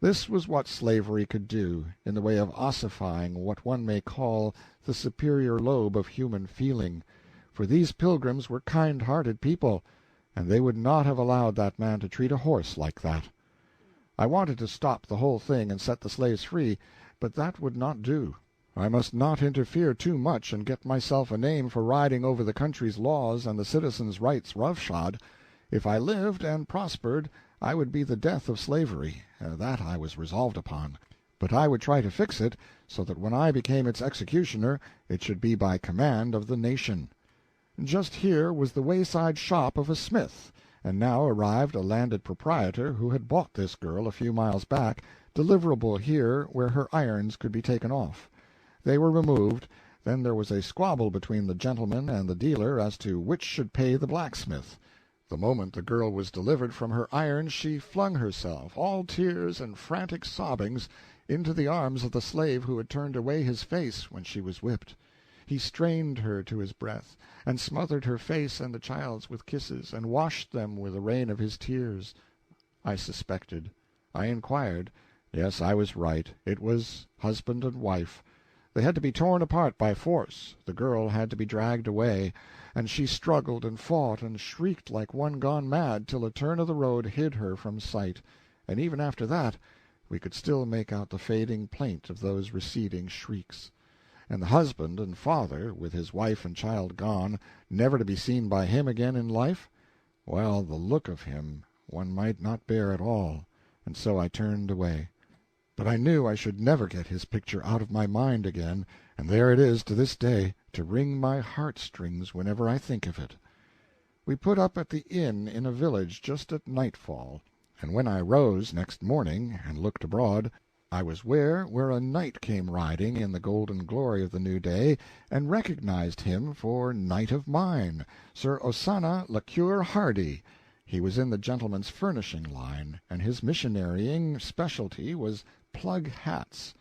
This was what slavery could do, in the way of ossifying what one may call the superior lobe of human feeling, for these pilgrims were kind-hearted people, and they would not have allowed that man to treat a horse like that. I wanted to stop the whole thing and set the slaves free, but that would not do. I must not interfere too much and get myself a name for riding over the country's laws and the citizens' rights roughshod. If I lived and prospered, I would be the death of slavery. That I was resolved upon. But I would try to fix it so that when I became its executioner it should be by command of the nation. Just here was the wayside shop of a smith, and now arrived a landed proprietor who had bought this girl a few miles back, deliverable here where her irons could be taken off. They were removed. Then there was a squabble between the gentleman and the dealer as to which should pay the blacksmith. The moment the girl was delivered from her irons she flung herself, all tears and frantic sobbings, into the arms of the slave who had turned away his face when she was whipped. He strained her to his breast, and smothered her face and the child's with kisses, and washed them with a rain of his tears. I suspected. I inquired. Yes, I was right. It was husband and wife. They had to be torn apart by force. The girl had to be dragged away, and she struggled and fought and shrieked like one gone mad till a turn of the road hid her from sight, and even after that we could still make out the fading plaint of those receding shrieks. And the husband and father, with his wife and child gone, never to be seen by him again in life? Well, the look of him one might not bear at all, and so I turned away. But I knew I should never get his picture out of my mind again, and there it is to this day, to wring my heartstrings whenever I think of it. We put up at the inn in a village just at nightfall, and when I rose next morning and looked abroad, I was where a knight came riding in the golden glory of the new day, and recognized him for knight of mine, Sir Ozana le Cure Hardy. He was in the gentleman's furnishing line, and his missionarying specialty was plug hats.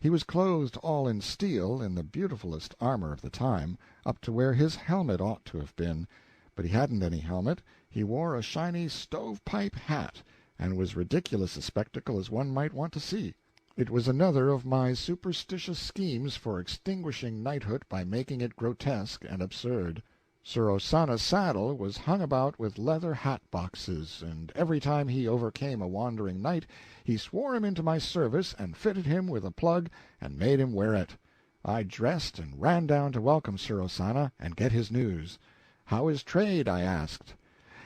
He was clothed all in steel, in the beautifulest armor of the time, up to where his helmet ought to have been, but he hadn't any helmet. He wore a shiny stovepipe hat, and was ridiculous a spectacle as one might want to see. It was another of my superstitious schemes for extinguishing knighthood by making it grotesque and absurd. Sir Ozana's saddle was hung about with leather hat-boxes, and every time he overcame a wandering knight, he swore him into my service and fitted him with a plug and made him wear it. I dressed and ran down to welcome Sir Ozana and get his news. "How is trade?" I asked.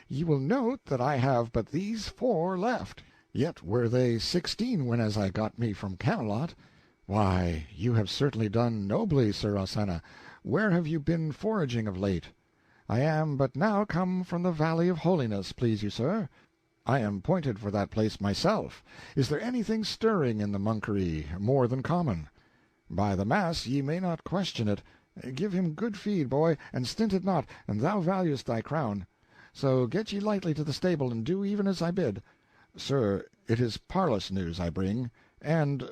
"Ye will note that I have but these 4 left. Yet were they 16 when as I got me from Camelot. Why, you have certainly done nobly, Sir Ozana. Where have you been foraging of late?" "I am but now come from the Valley of Holiness, please you, sir." "I am pointed for that place myself. Is there anything stirring in the monkery, more than common?" "By the mass, ye may not question it. Give him good feed, boy, and stint it not, an thou valuest thy crown. So get ye lightly to the stable, and do even as I bid. Sir, it is parlous news I bring, and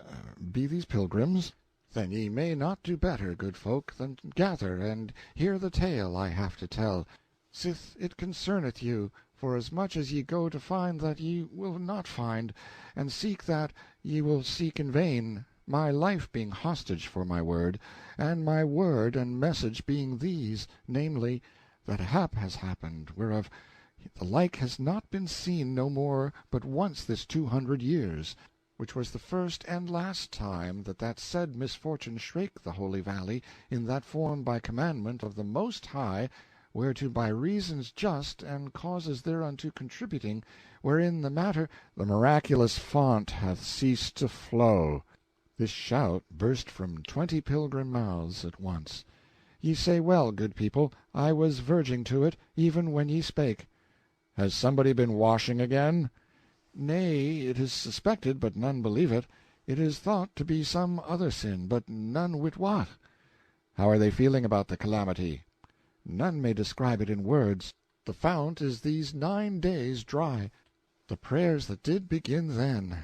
be these pilgrims?" "Then ye may not do better, good folk, than gather and hear the tale I have to tell, sith it concerneth you, for as much as ye go to find that ye will not find, and seek that ye will seek in vain, my life being hostage for my word, and my word and message being these, namely, that a hap has happened, whereof the like has not been seen no more but once this 200 years, which was the first and last time that that said misfortune shrake the Holy Valley in that form by commandment of the Most High, whereto by reasons just and causes thereunto contributing, wherein the matter—" "The miraculous fount hath ceased to flow." This shout burst from 20 pilgrim mouths at once. "Ye say well, good people, I was verging to it, even when ye spake." "Has somebody been washing again?" "Nay, it is suspected, but none believe it. It is thought to be some other sin, but none wit what." "How are they feeling about the calamity?" "None may describe it in words. The fount is these 9 days dry. The prayers that did begin then,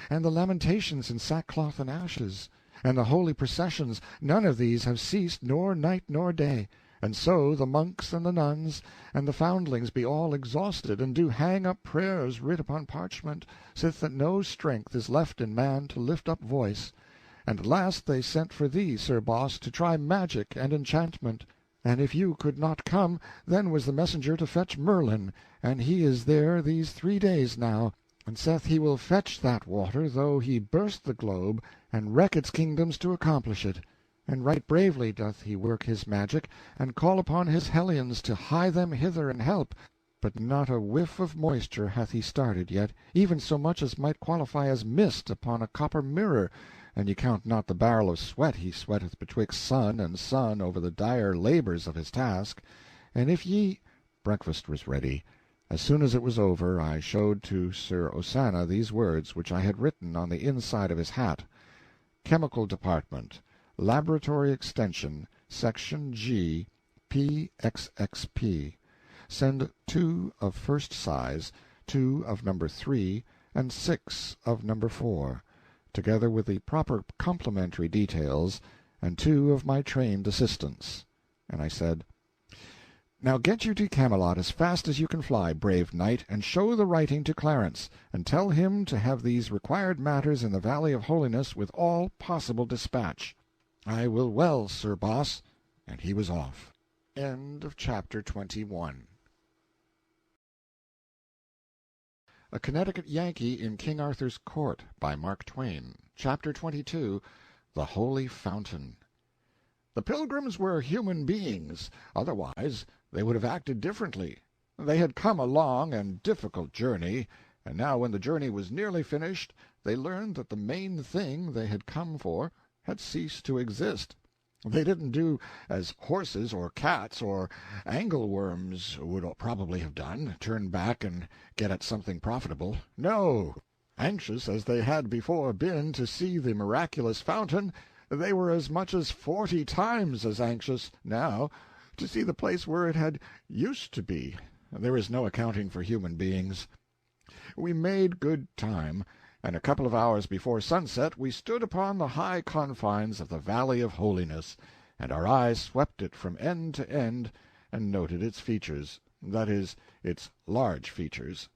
and the lamentations in sackcloth and ashes, and the holy processions, none of these have ceased nor night nor day. And so the monks and the nuns and the foundlings be all exhausted, and do hang up prayers writ upon parchment, sith that no strength is left in man to lift up voice. And at last they sent for thee, Sir Boss, to try magic and enchantment. And if you could not come, then was the messenger to fetch Merlin, and he is there these 3 days now, and saith he will fetch that water, though he burst the globe, and wreck its kingdoms to accomplish it. And right bravely doth he work his magic, and call upon his hellions to hie them hither and help. but not a whiff of moisture hath he started yet, even so much as might qualify as mist upon a copper mirror, and ye count not the barrel of sweat he sweateth betwixt sun and sun over the dire labours of his task. And if ye—" Breakfast was ready. As soon as it was over, I showed to Sir Ozana these words, which I had written on the inside of his hat: Chemical Department, Laboratory Extension, Section G, PXXP. Send 2 of first size, 2 of number 3, and 6 of number 4, together with the proper complimentary details, and 2 of my trained assistants. And I said, "Now get you to Camelot as fast as you can fly, brave knight, and show the writing to Clarence, and tell him to have these required matters in the Valley of Holiness with all possible dispatch." "I will well, Sir Boss." And he was off. Chapter 21. A Connecticut Yankee in King Arthur's Court, by Mark Twain. Chapter 22. The Holy Fountain. The Pilgrims were human beings, otherwise they would have acted differently. They had come a long and difficult journey, and now when the journey was nearly finished, they learned that the main thing they had come for had ceased to exist. They didn't do as horses or cats or angleworms would probably have done, turn back and get at something profitable. No, anxious as they had before been to see the miraculous fountain, they were as much as 40 times as anxious now to see the place where it had used to be. There is no accounting for human beings. We made good time, and a couple of hours before sunset we stood upon the high confines of the Valley of Holiness, and our eyes swept it from end to end and noted its features, that is, its large features.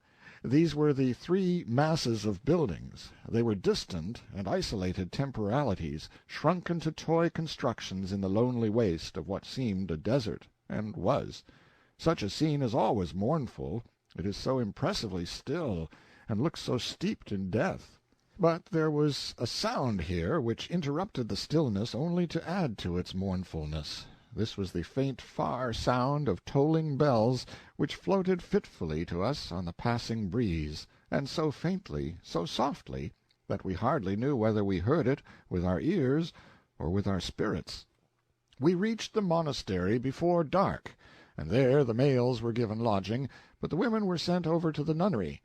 These were the 3 masses of buildings. They were distant and isolated temporalities, shrunken to toy constructions in the lonely waste of what seemed a desert, and was. Such a scene is always mournful, it is so impressively still, and looks so steeped in death. But there was a sound here which interrupted the stillness only to add to its mournfulness. This was the faint far sound of tolling bells which floated fitfully to us on the passing breeze, and so faintly, so softly, that we hardly knew whether we heard it with our ears or with our spirits. We reached the monastery before dark, and there the males were given lodging, but the women were sent over to the nunnery.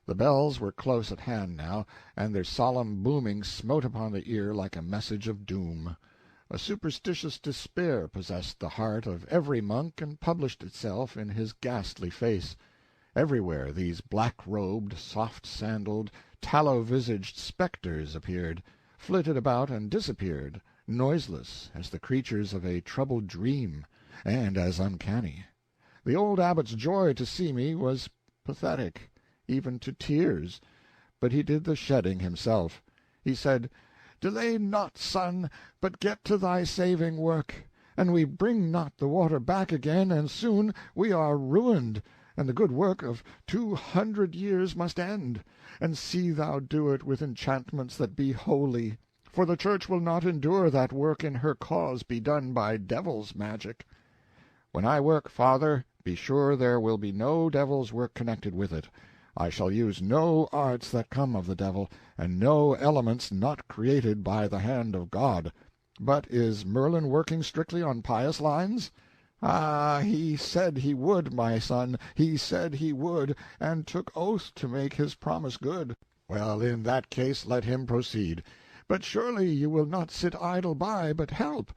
The bells were close at hand now, and their solemn booming smote upon the ear like a message of doom. A superstitious despair possessed the heart of every monk and published itself in his ghastly face. Everywhere these black-robed, soft-sandaled, tallow-visaged spectres appeared, flitted about and disappeared, noiseless as the creatures of a troubled dream, and as uncanny. The old abbot's joy to see me was pathetic, even to tears, but he did the shedding himself. He said, "Delay not, son, but get to thy saving work. An we bring not the water back again, and soon, we are ruined, and the good work of 200 years must end. And see thou do it with enchantments that be holy, for the Church will not endure that work in her cause be done by devil's magic. When I work, father, be sure there will be no devil's work connected with it. I shall use no arts that come of the devil, and no elements not created by the hand of God. But is Merlin working strictly on pious lines?" "Ah, he said he would, my son, he said he would, and took oath to make his promise good." "Well, in that case let him proceed. But surely you will not sit idle by, but help."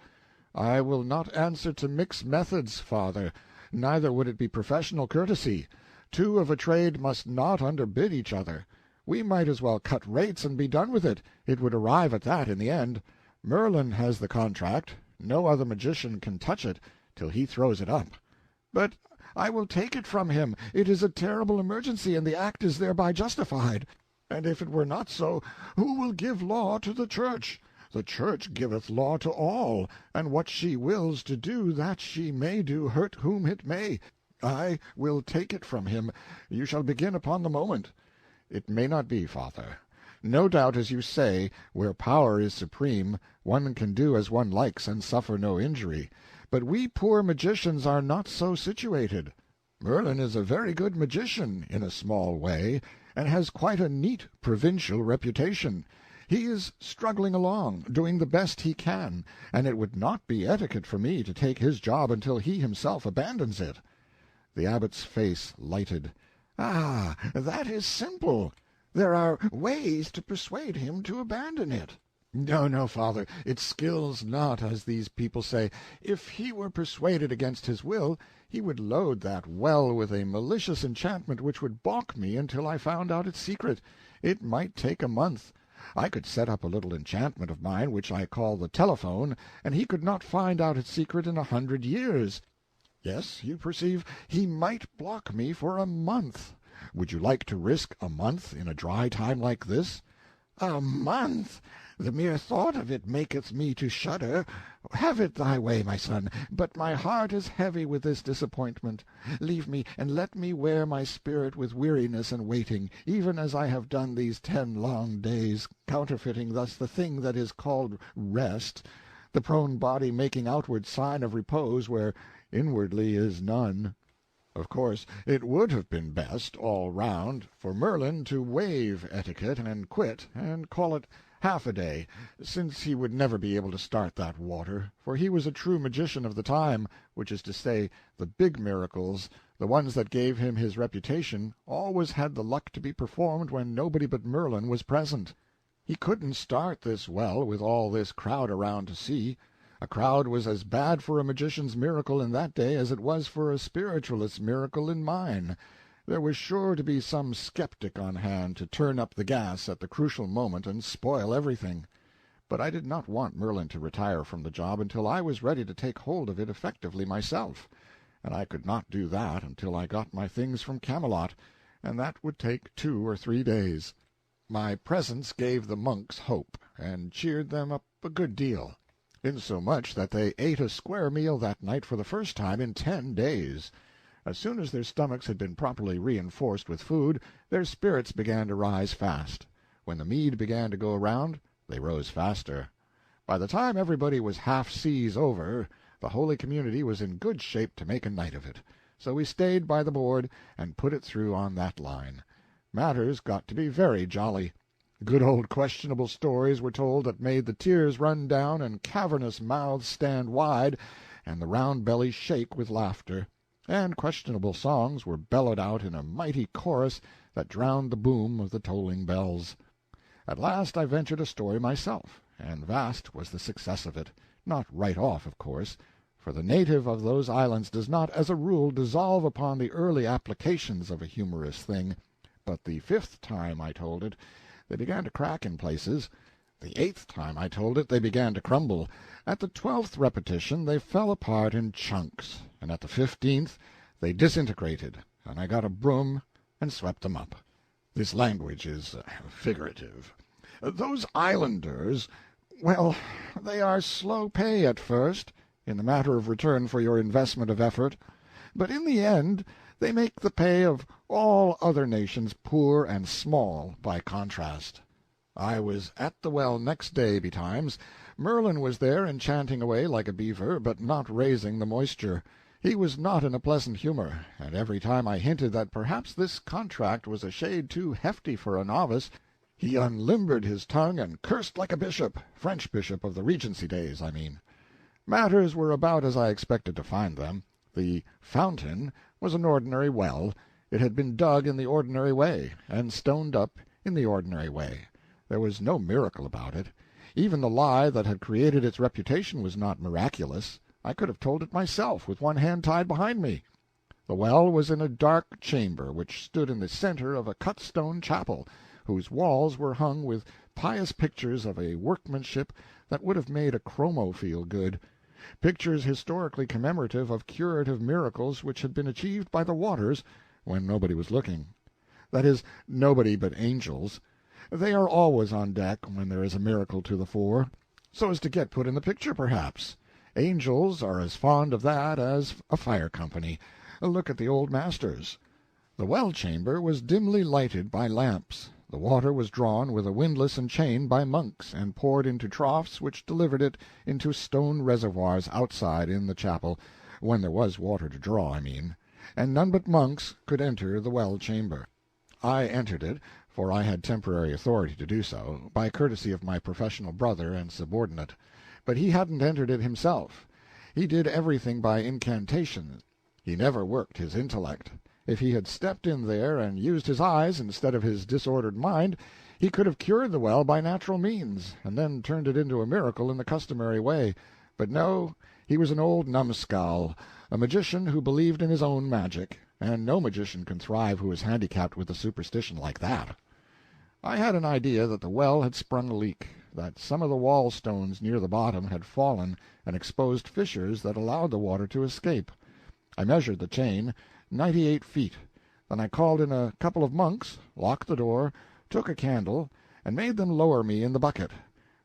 "I will not answer to mixed methods, father, neither would it be professional courtesy. 2 of a trade must not underbid each other. We might as well cut rates and be done with it. It would arrive at that in the end. Merlin has the contract. No other magician can touch it till he throws it up." "But I will take it from him. It is a terrible emergency, and the act is thereby justified. And if it were not so, who will give law to the Church? The Church giveth law to all, and what she wills to do, that she may do, hurt whom it may. I will take it from him. You shall begin upon the moment." "It may not be, father. No doubt, as you say, where power is supreme, one can do as one likes and suffer no injury. But we poor magicians are not so situated." Merlin is a very good magician, in a small way, and has quite a neat provincial reputation. He is struggling along, doing the best he can, and it would not be etiquette for me to take his job until he himself abandons it." The abbot's face lighted. "Ah, that is simple. There are ways to persuade him to abandon it." "No, no, father, it skills not, as these people say. If he were persuaded against his will, he would load that well with a malicious enchantment which would balk me until I found out its secret. It might take a month. I could set up a little enchantment of mine which I call the telephone, and he could not find out its secret in 100 years. Yes, you perceive, he might block me for a month. Would you like to risk a month in a dry time like this?" "A month! The mere thought of it maketh me to shudder. Have it thy way, my son, but my heart is heavy with this disappointment. Leave me, and let me wear my spirit with weariness and waiting, even as I have done these 10 long days, counterfeiting thus the thing that is called rest, the prone body making outward sign of repose where inwardly is none." Of course it would have been best, all round, for Merlin to waive etiquette and quit, and call it half a day, since he would never be able to start that water, for he was a true magician of the time, which is to say, the big miracles, the ones that gave him his reputation, always had the luck to be performed when nobody but Merlin was present. He couldn't start this well with all this crowd around to see. A crowd was as bad for a magician's miracle in that day as it was for a spiritualist's miracle in mine. There was sure to be some skeptic on hand to turn up the gas at the crucial moment and spoil everything. But I did not want Merlin to retire from the job until I was ready to take hold of it effectively myself, and I could not do that until I got my things from Camelot, and that would take 2 or 3 days. My presence gave the monks hope, and cheered them up a good deal, insomuch that they ate a square meal that night for the first time in 10 days. As soon as their stomachs had been properly reinforced with food, their spirits began to rise fast. When the mead began to go around, they rose faster. By the time everybody was half seas over, the holy community was in good shape to make a night of it. So we stayed by the board and put it through on that line. Matters got to be very jolly. Good old questionable stories were told that made the tears run down and cavernous mouths stand wide, and the round bellies shake with laughter, and questionable songs were bellowed out in a mighty chorus that drowned the boom of the tolling bells. At last I ventured a story myself, and vast was the success of it. Not right off, of course, for the native of those islands does not, as a rule, dissolve upon the early applications of a humorous thing, but the 5th time I told it, they began to crack in places. The 8th time I told it, they began to crumble. At the 12th repetition they fell apart in chunks, and at the 15th they disintegrated, and I got a broom and swept them up. This language is figurative. Those islanders, well, they are slow pay at first, in the matter of return for your investment of effort, but in the end they make the pay of all other nations poor and small by contrast. I was at the well next day betimes. Merlin was there enchanting away like a beaver, but not raising the moisture. He was not in a pleasant humor, and every time I hinted that perhaps this contract was a shade too hefty for a novice, he unlimbered his tongue and cursed like a bishop, French bishop of the Regency days, I mean. Matters were about as I expected to find them. The fountain was an ordinary well. It had been dug in the ordinary way, and stoned up in the ordinary way. There was no miracle about it. Even the lie that had created its reputation was not miraculous. I could have told it myself, with one hand tied behind me. The well was in a dark chamber which stood in the center of a cut-stone chapel, whose walls were hung with pious pictures of a workmanship that would have made a chromo feel good, pictures historically commemorative of curative miracles which had been achieved by the waters when nobody was looking. That is, nobody but angels. They are always on deck when there is a miracle to the fore, so as to get put in the picture, perhaps. Angels are as fond of that as a fire company. Look at the old masters. The well-chamber was dimly lighted by lamps. The water was drawn with a windlass and chain by monks, and poured into troughs which delivered it into stone reservoirs outside in the chapel, when there was water to draw, I mean. and none but monks could enter the well chamber. I entered it, for I had temporary authority to do so, by courtesy of my professional brother and subordinate. But he hadn't entered it himself. He did everything by incantation. He never worked his intellect. If he had stepped in there and used his eyes instead of his disordered mind, he could have cured the well by natural means, and then turned it into a miracle in the customary way. But no, he was an old numbskull, a magician who believed in his own magic, and no magician can thrive who is handicapped with a superstition like that. I had an idea that the well had sprung a leak, that some of the wall stones near the bottom had fallen and exposed fissures that allowed the water to escape. I measured the chain, 98 feet. Then I called in a couple of monks, locked the door, took a candle, and made them lower me in the bucket.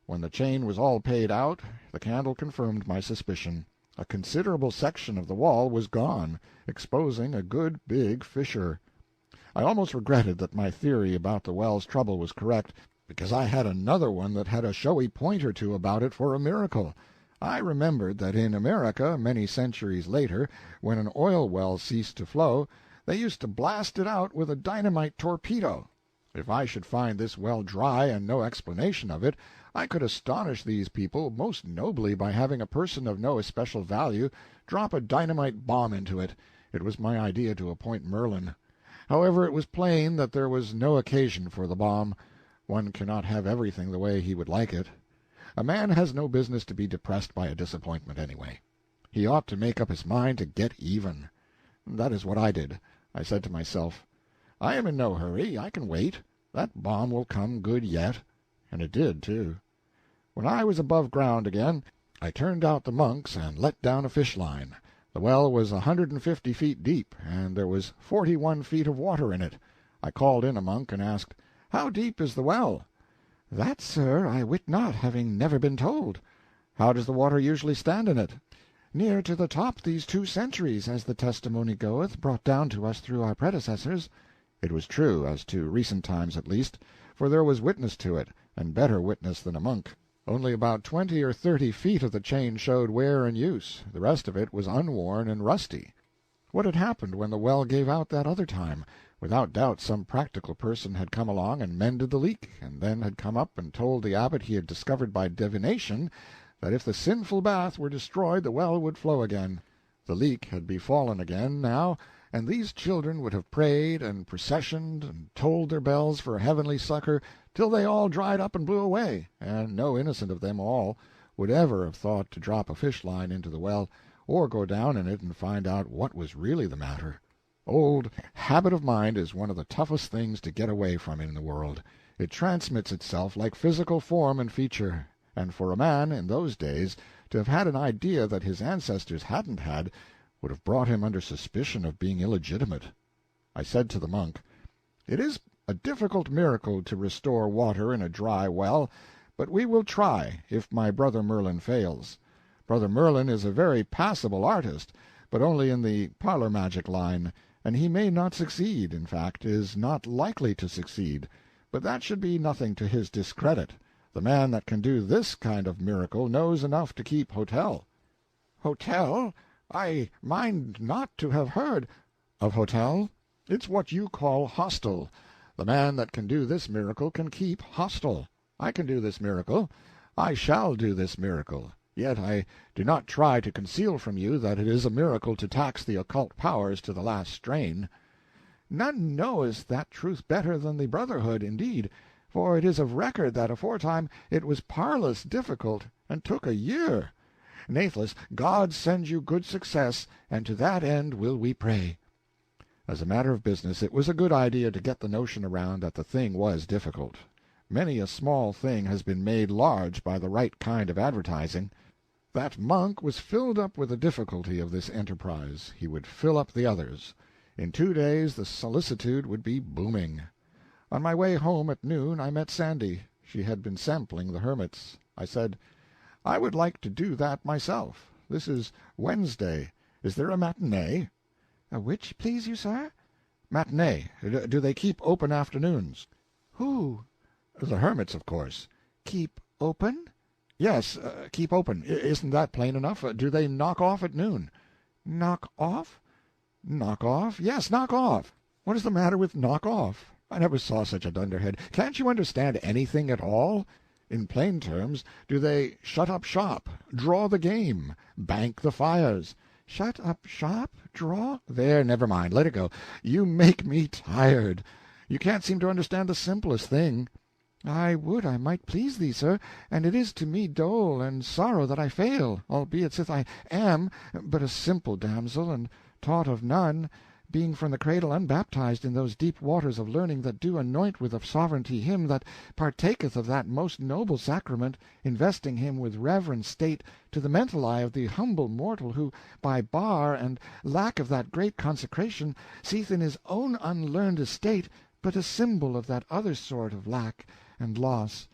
When the chain was all paid out, the candle confirmed my suspicion. A considerable section of the wall was gone, exposing a good big fissure. I almost regretted that my theory about the well's trouble was correct, because I had another one that had a showy point or two about it for a miracle. I remembered that in America, many centuries later, when an oil well ceased to flow, they used to blast it out with a dynamite torpedo. If I should find this well dry and no explanation of it, I could astonish these people most nobly by having a person of no especial value drop a dynamite bomb into it. It was my idea to appoint Merlin. However, it was plain that there was no occasion for the bomb. One cannot have everything the way he would like it. A man has no business to be depressed by a disappointment, anyway. He ought to make up his mind to get even. That is what I did. I said to myself, I am in no hurry. I can wait. That bomb will come good yet. And it did, too. When I was above ground again, I turned out the monks and let down a fish line. The well was 150 feet deep, and there was 41 feet of water in it. I called in a monk and asked, How deep is the well? That, sir, I wit not, having never been told. How does the water usually stand in it? Near to the top these 2 centuries, as the testimony goeth, brought down to us through our predecessors. It was true, as to recent times at least, for there was witness to it, and better witness than a monk. Only about 20 or 30 feet of the chain showed wear and use. The rest of it was unworn and rusty. What had happened when the well gave out that other time? Without doubt some practical person had come along and mended the leak, and then had come up and told the abbot he had discovered by divination that if the sinful bath were destroyed the well would flow again. The leak had befallen again now, and these children would have prayed and processioned and tolled their bells for heavenly succor till they all dried up and blew away, and no innocent of them all would ever have thought to drop a fish-line into the well, or go down in it and find out what was really the matter. Old habit of mind is one of the toughest things to get away from in the world. It transmits itself like physical form and feature, and for a man, in those days, to have had an idea that his ancestors hadn't had would have brought him under suspicion of being illegitimate. I said to the monk, It is a difficult miracle to restore water in a dry well, but we will try, if my brother Merlin fails. Brother Merlin is a very passable artist, but only in the parlor magic line, and he may not succeed, in fact, is not likely to succeed, but that should be nothing to his discredit. The man that can do this kind of miracle knows enough to keep hotel. Hotel? I mind not to have heard. Of hotel? It's what you call hostel. The man that can do this miracle can keep hostel. I can do this miracle. I shall do this miracle. Yet I do not try to conceal from you that it is a miracle to tax the occult powers to the last strain. None knoweth that truth better than the brotherhood, indeed, for it is of record that aforetime it was parlous difficult, and took a year. Natheless, God send you good success, and to that end will we pray. As a matter of business, it was a good idea to get the notion around that the thing was difficult. Many a small thing has been made large by the right kind of advertising. That monk was filled up with the difficulty of this enterprise. He would fill up the others. In 2 days the solicitude would be booming. On my way home at noon I met Sandy. She had been sampling the hermits. I said, I would like to do that myself. This is Wednesday. Is there a matinee? A which, please you, sir? Matinee. Do they keep open afternoons? Who? The hermits, of course. Keep open? Yes, keep open. Isn't that plain enough? Do they knock off at noon? Knock off? Knock off? Yes, knock off. What is the matter with knock off? I never saw such a dunderhead. Can't you understand anything at all? In plain terms, do they shut up shop, draw the game, bank the fires? Shut up shop, draw? There, never mind, let it go. You make me tired. You can't seem to understand the simplest thing. I would I might please thee, sir, and it is to me dole and sorrow that I fail, albeit sith I am but a simple damsel, and taught of none, being from the cradle unbaptized in those deep waters of learning that do anoint with a sovereignty him that partaketh of that most noble sacrament, investing him with reverend state to the mental eye of the humble mortal who, by bar and lack of that great consecration, seeth in his own unlearned estate but a symbol of that other sort of lack and loss,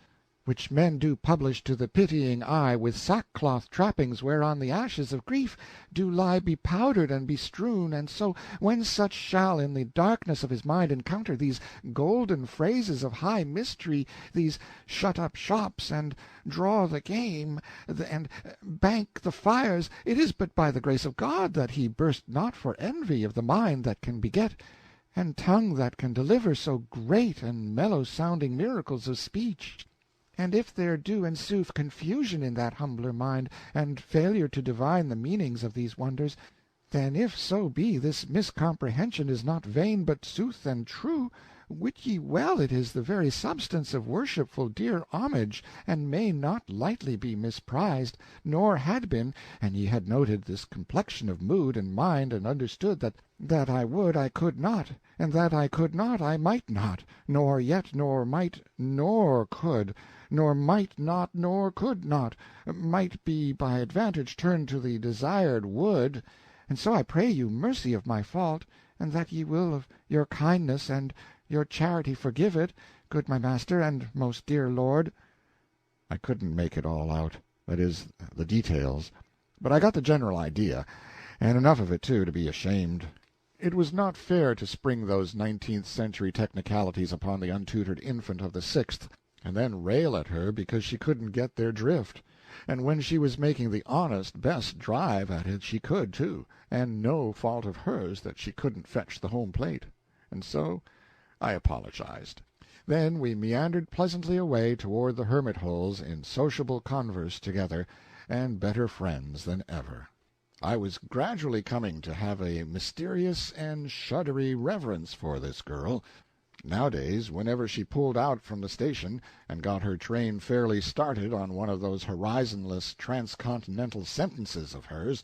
which men do publish to the pitying eye with sackcloth trappings whereon the ashes of grief do lie bepowdered and bestrewn, and so, when such shall in the darkness of his mind encounter these golden phrases of high mystery, these shut up shops, and draw the game, and bank the fires, it is but by the grace of God that he burst not for envy of the mind that can beget, and tongue that can deliver so great and mellow-sounding miracles of speech. And if there do in sooth confusion in that humbler mind, and failure to divine the meanings of these wonders, then if so be this miscomprehension is not vain but sooth and true, wit ye well it is the very substance of worshipful dear homage, and may not lightly be misprized, nor had been, and ye had noted this complexion of mood and mind, and understood that I would I could not, and that I could not I might not, nor yet nor might nor could, nor might not nor could not, might be by advantage turned to the desired would. And so I pray you mercy of my fault, and that ye will of your kindness and your charity forgive it, good my master and most dear lord. I couldn't make it all out, that is, the details, but I got the general idea, and enough of it, too, to be ashamed. It was not fair to spring those 19th-century technicalities upon the untutored infant of the 6th, and then rail at her because she couldn't get their drift. And when she was making the honest best drive at it she could, too, and no fault of hers that she couldn't fetch the home plate. And so I apologized. Then we meandered pleasantly away toward the hermit holes in sociable converse together, and better friends than ever. I was gradually coming to have a mysterious and shuddery reverence for this girl. Nowadays, whenever she pulled out from the station and got her train fairly started on one of those horizonless transcontinental sentences of hers,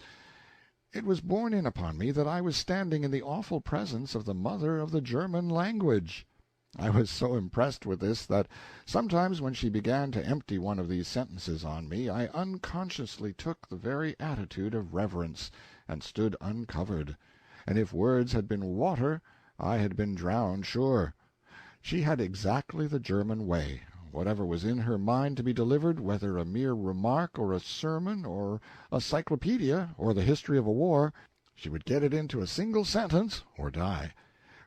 it was borne in upon me that I was standing in the awful presence of the mother of the German language. I was so impressed with this that sometimes when she began to empty one of these sentences on me I unconsciously took the very attitude of reverence, and stood uncovered, and if words had been water I had been drowned sure. She had exactly the German way. Whatever was in her mind to be delivered, whether a mere remark or a sermon or a cyclopedia or the history of a war, she would get it into a single sentence or die.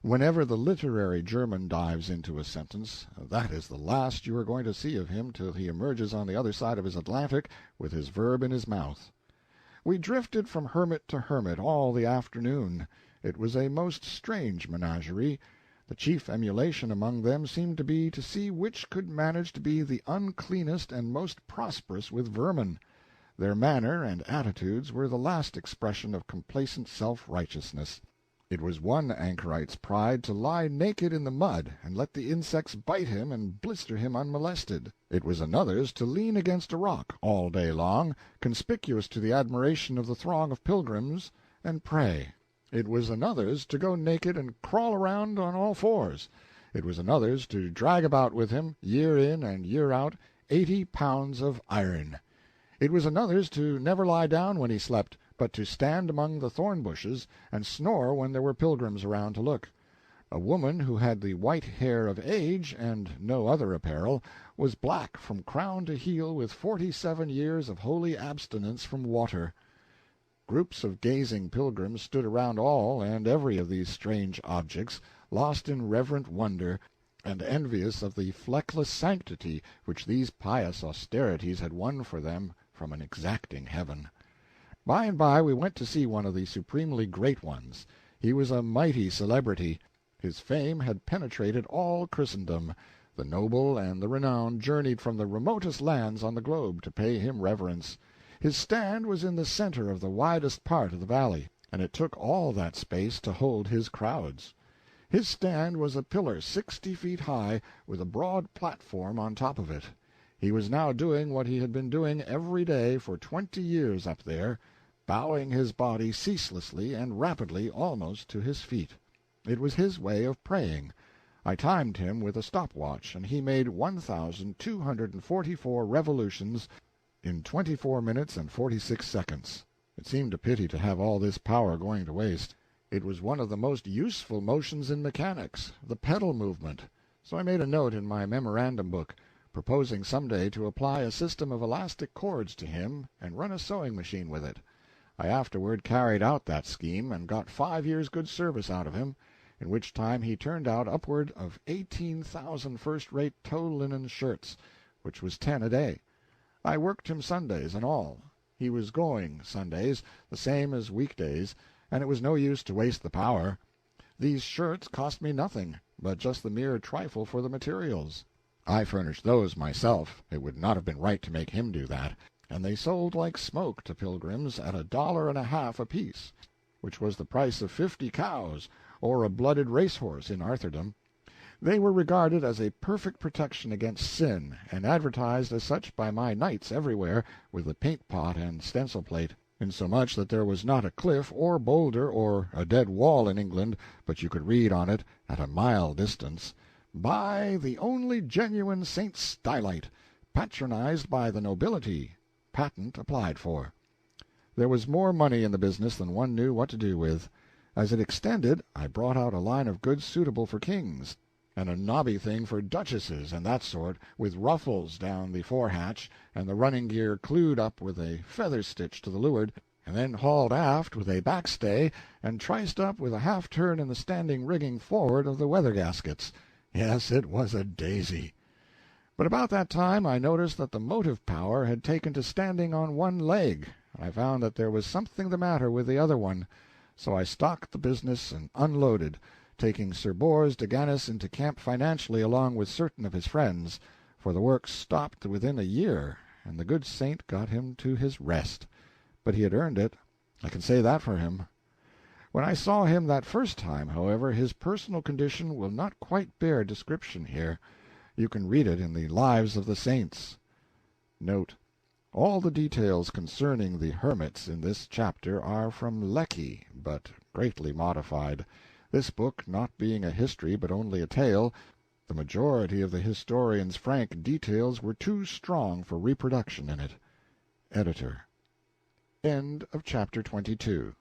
Whenever the literary German dives into a sentence, that is the last you are going to see of him till he emerges on the other side of his Atlantic with his verb in his mouth. We drifted from hermit to hermit all the afternoon. It was a most strange menagerie. The chief emulation among them seemed to be to see which could manage to be the uncleanest and most prosperous with vermin. Their manner and attitudes were the last expression of complacent self-righteousness. It was one anchorite's pride to lie naked in the mud and let the insects bite him and blister him unmolested. It was another's to lean against a rock all day long, conspicuous to the admiration of the throng of pilgrims, and pray. It was another's to go naked and crawl around on all fours. It was another's to drag about with him, year in and year out, 80 pounds of iron. It was another's to never lie down when he slept, but to stand among the thorn-bushes and snore when there were pilgrims around to look. A woman who had the white hair of age, and no other apparel, was black from crown to heel with 47 years of holy abstinence from water. Groups of gazing pilgrims stood around all and every of these strange objects, lost in reverent wonder, and envious of the fleckless sanctity which these pious austerities had won for them from an exacting heaven. By and by we went to see one of the supremely great ones. He was a mighty celebrity. His fame had penetrated all Christendom. The noble and the renowned journeyed from the remotest lands on the globe to pay him reverence. His stand was in the center of the widest part of the valley, and it took all that space to hold his crowds. His stand was a pillar 60 feet high, with a broad platform on top of it. He was now doing what he had been doing every day for 20 years up there, bowing his body ceaselessly and rapidly almost to his feet. It was his way of praying. I timed him with a stop-watch, and he made 1,244 revolutions in 24 minutes and 46 seconds. It seemed a pity to have all this power going to waste. It was one of the most useful motions in mechanics, the pedal movement, so I made a note in my memorandum book, proposing some day to apply a system of elastic cords to him and run a sewing machine with it. I afterward carried out that scheme and got 5 years' good service out of him, in which time he turned out upward of 18,000 first-rate tow linen shirts, which was 10 a day. I worked him Sundays and all. He was going Sundays, the same as weekdays, and it was no use to waste the power. These shirts cost me nothing, but just the mere trifle for the materials. I furnished those myself. It would not have been right to make him do that, and they sold like smoke to pilgrims at $1.50 apiece, which was the price of 50 cows or a blooded racehorse in Arthurdom. They were regarded as a perfect protection against sin, and advertised as such by my knights everywhere with the paint-pot and stencil-plate, insomuch that there was not a cliff or boulder or a dead wall in England but you could read on it at a mile distance, "Buy the only genuine St. Stylite, patronized by the nobility, patent applied for." There was more money in the business than one knew what to do with. As it extended, I brought out a line of goods suitable for kings, and a nobby thing for duchesses and that sort, with ruffles down the forehatch, and the running gear clewed up with a feather stitch to the leeward, and then hauled aft with a backstay, and triced up with a half-turn in the standing rigging forward of the weather gaskets. Yes, it was a daisy. But about that time I noticed that the motive power had taken to standing on one leg. I found that there was something the matter with the other one. So I stocked the business and unloaded, taking Sir Bors de Ganis into camp financially along with certain of his friends, for the work stopped within a year, and the good saint got him to his rest. But he had earned it, I can say that for him. When I saw him that first time, however, his personal condition will not quite bear description here. You can read it in the Lives of the Saints. Note: all the details concerning the hermits in this chapter are from Lecky, but greatly modified. This book not being a history but only a tale, the majority of the historian's frank details were too strong for reproduction in it. Editor. End of chapter 22.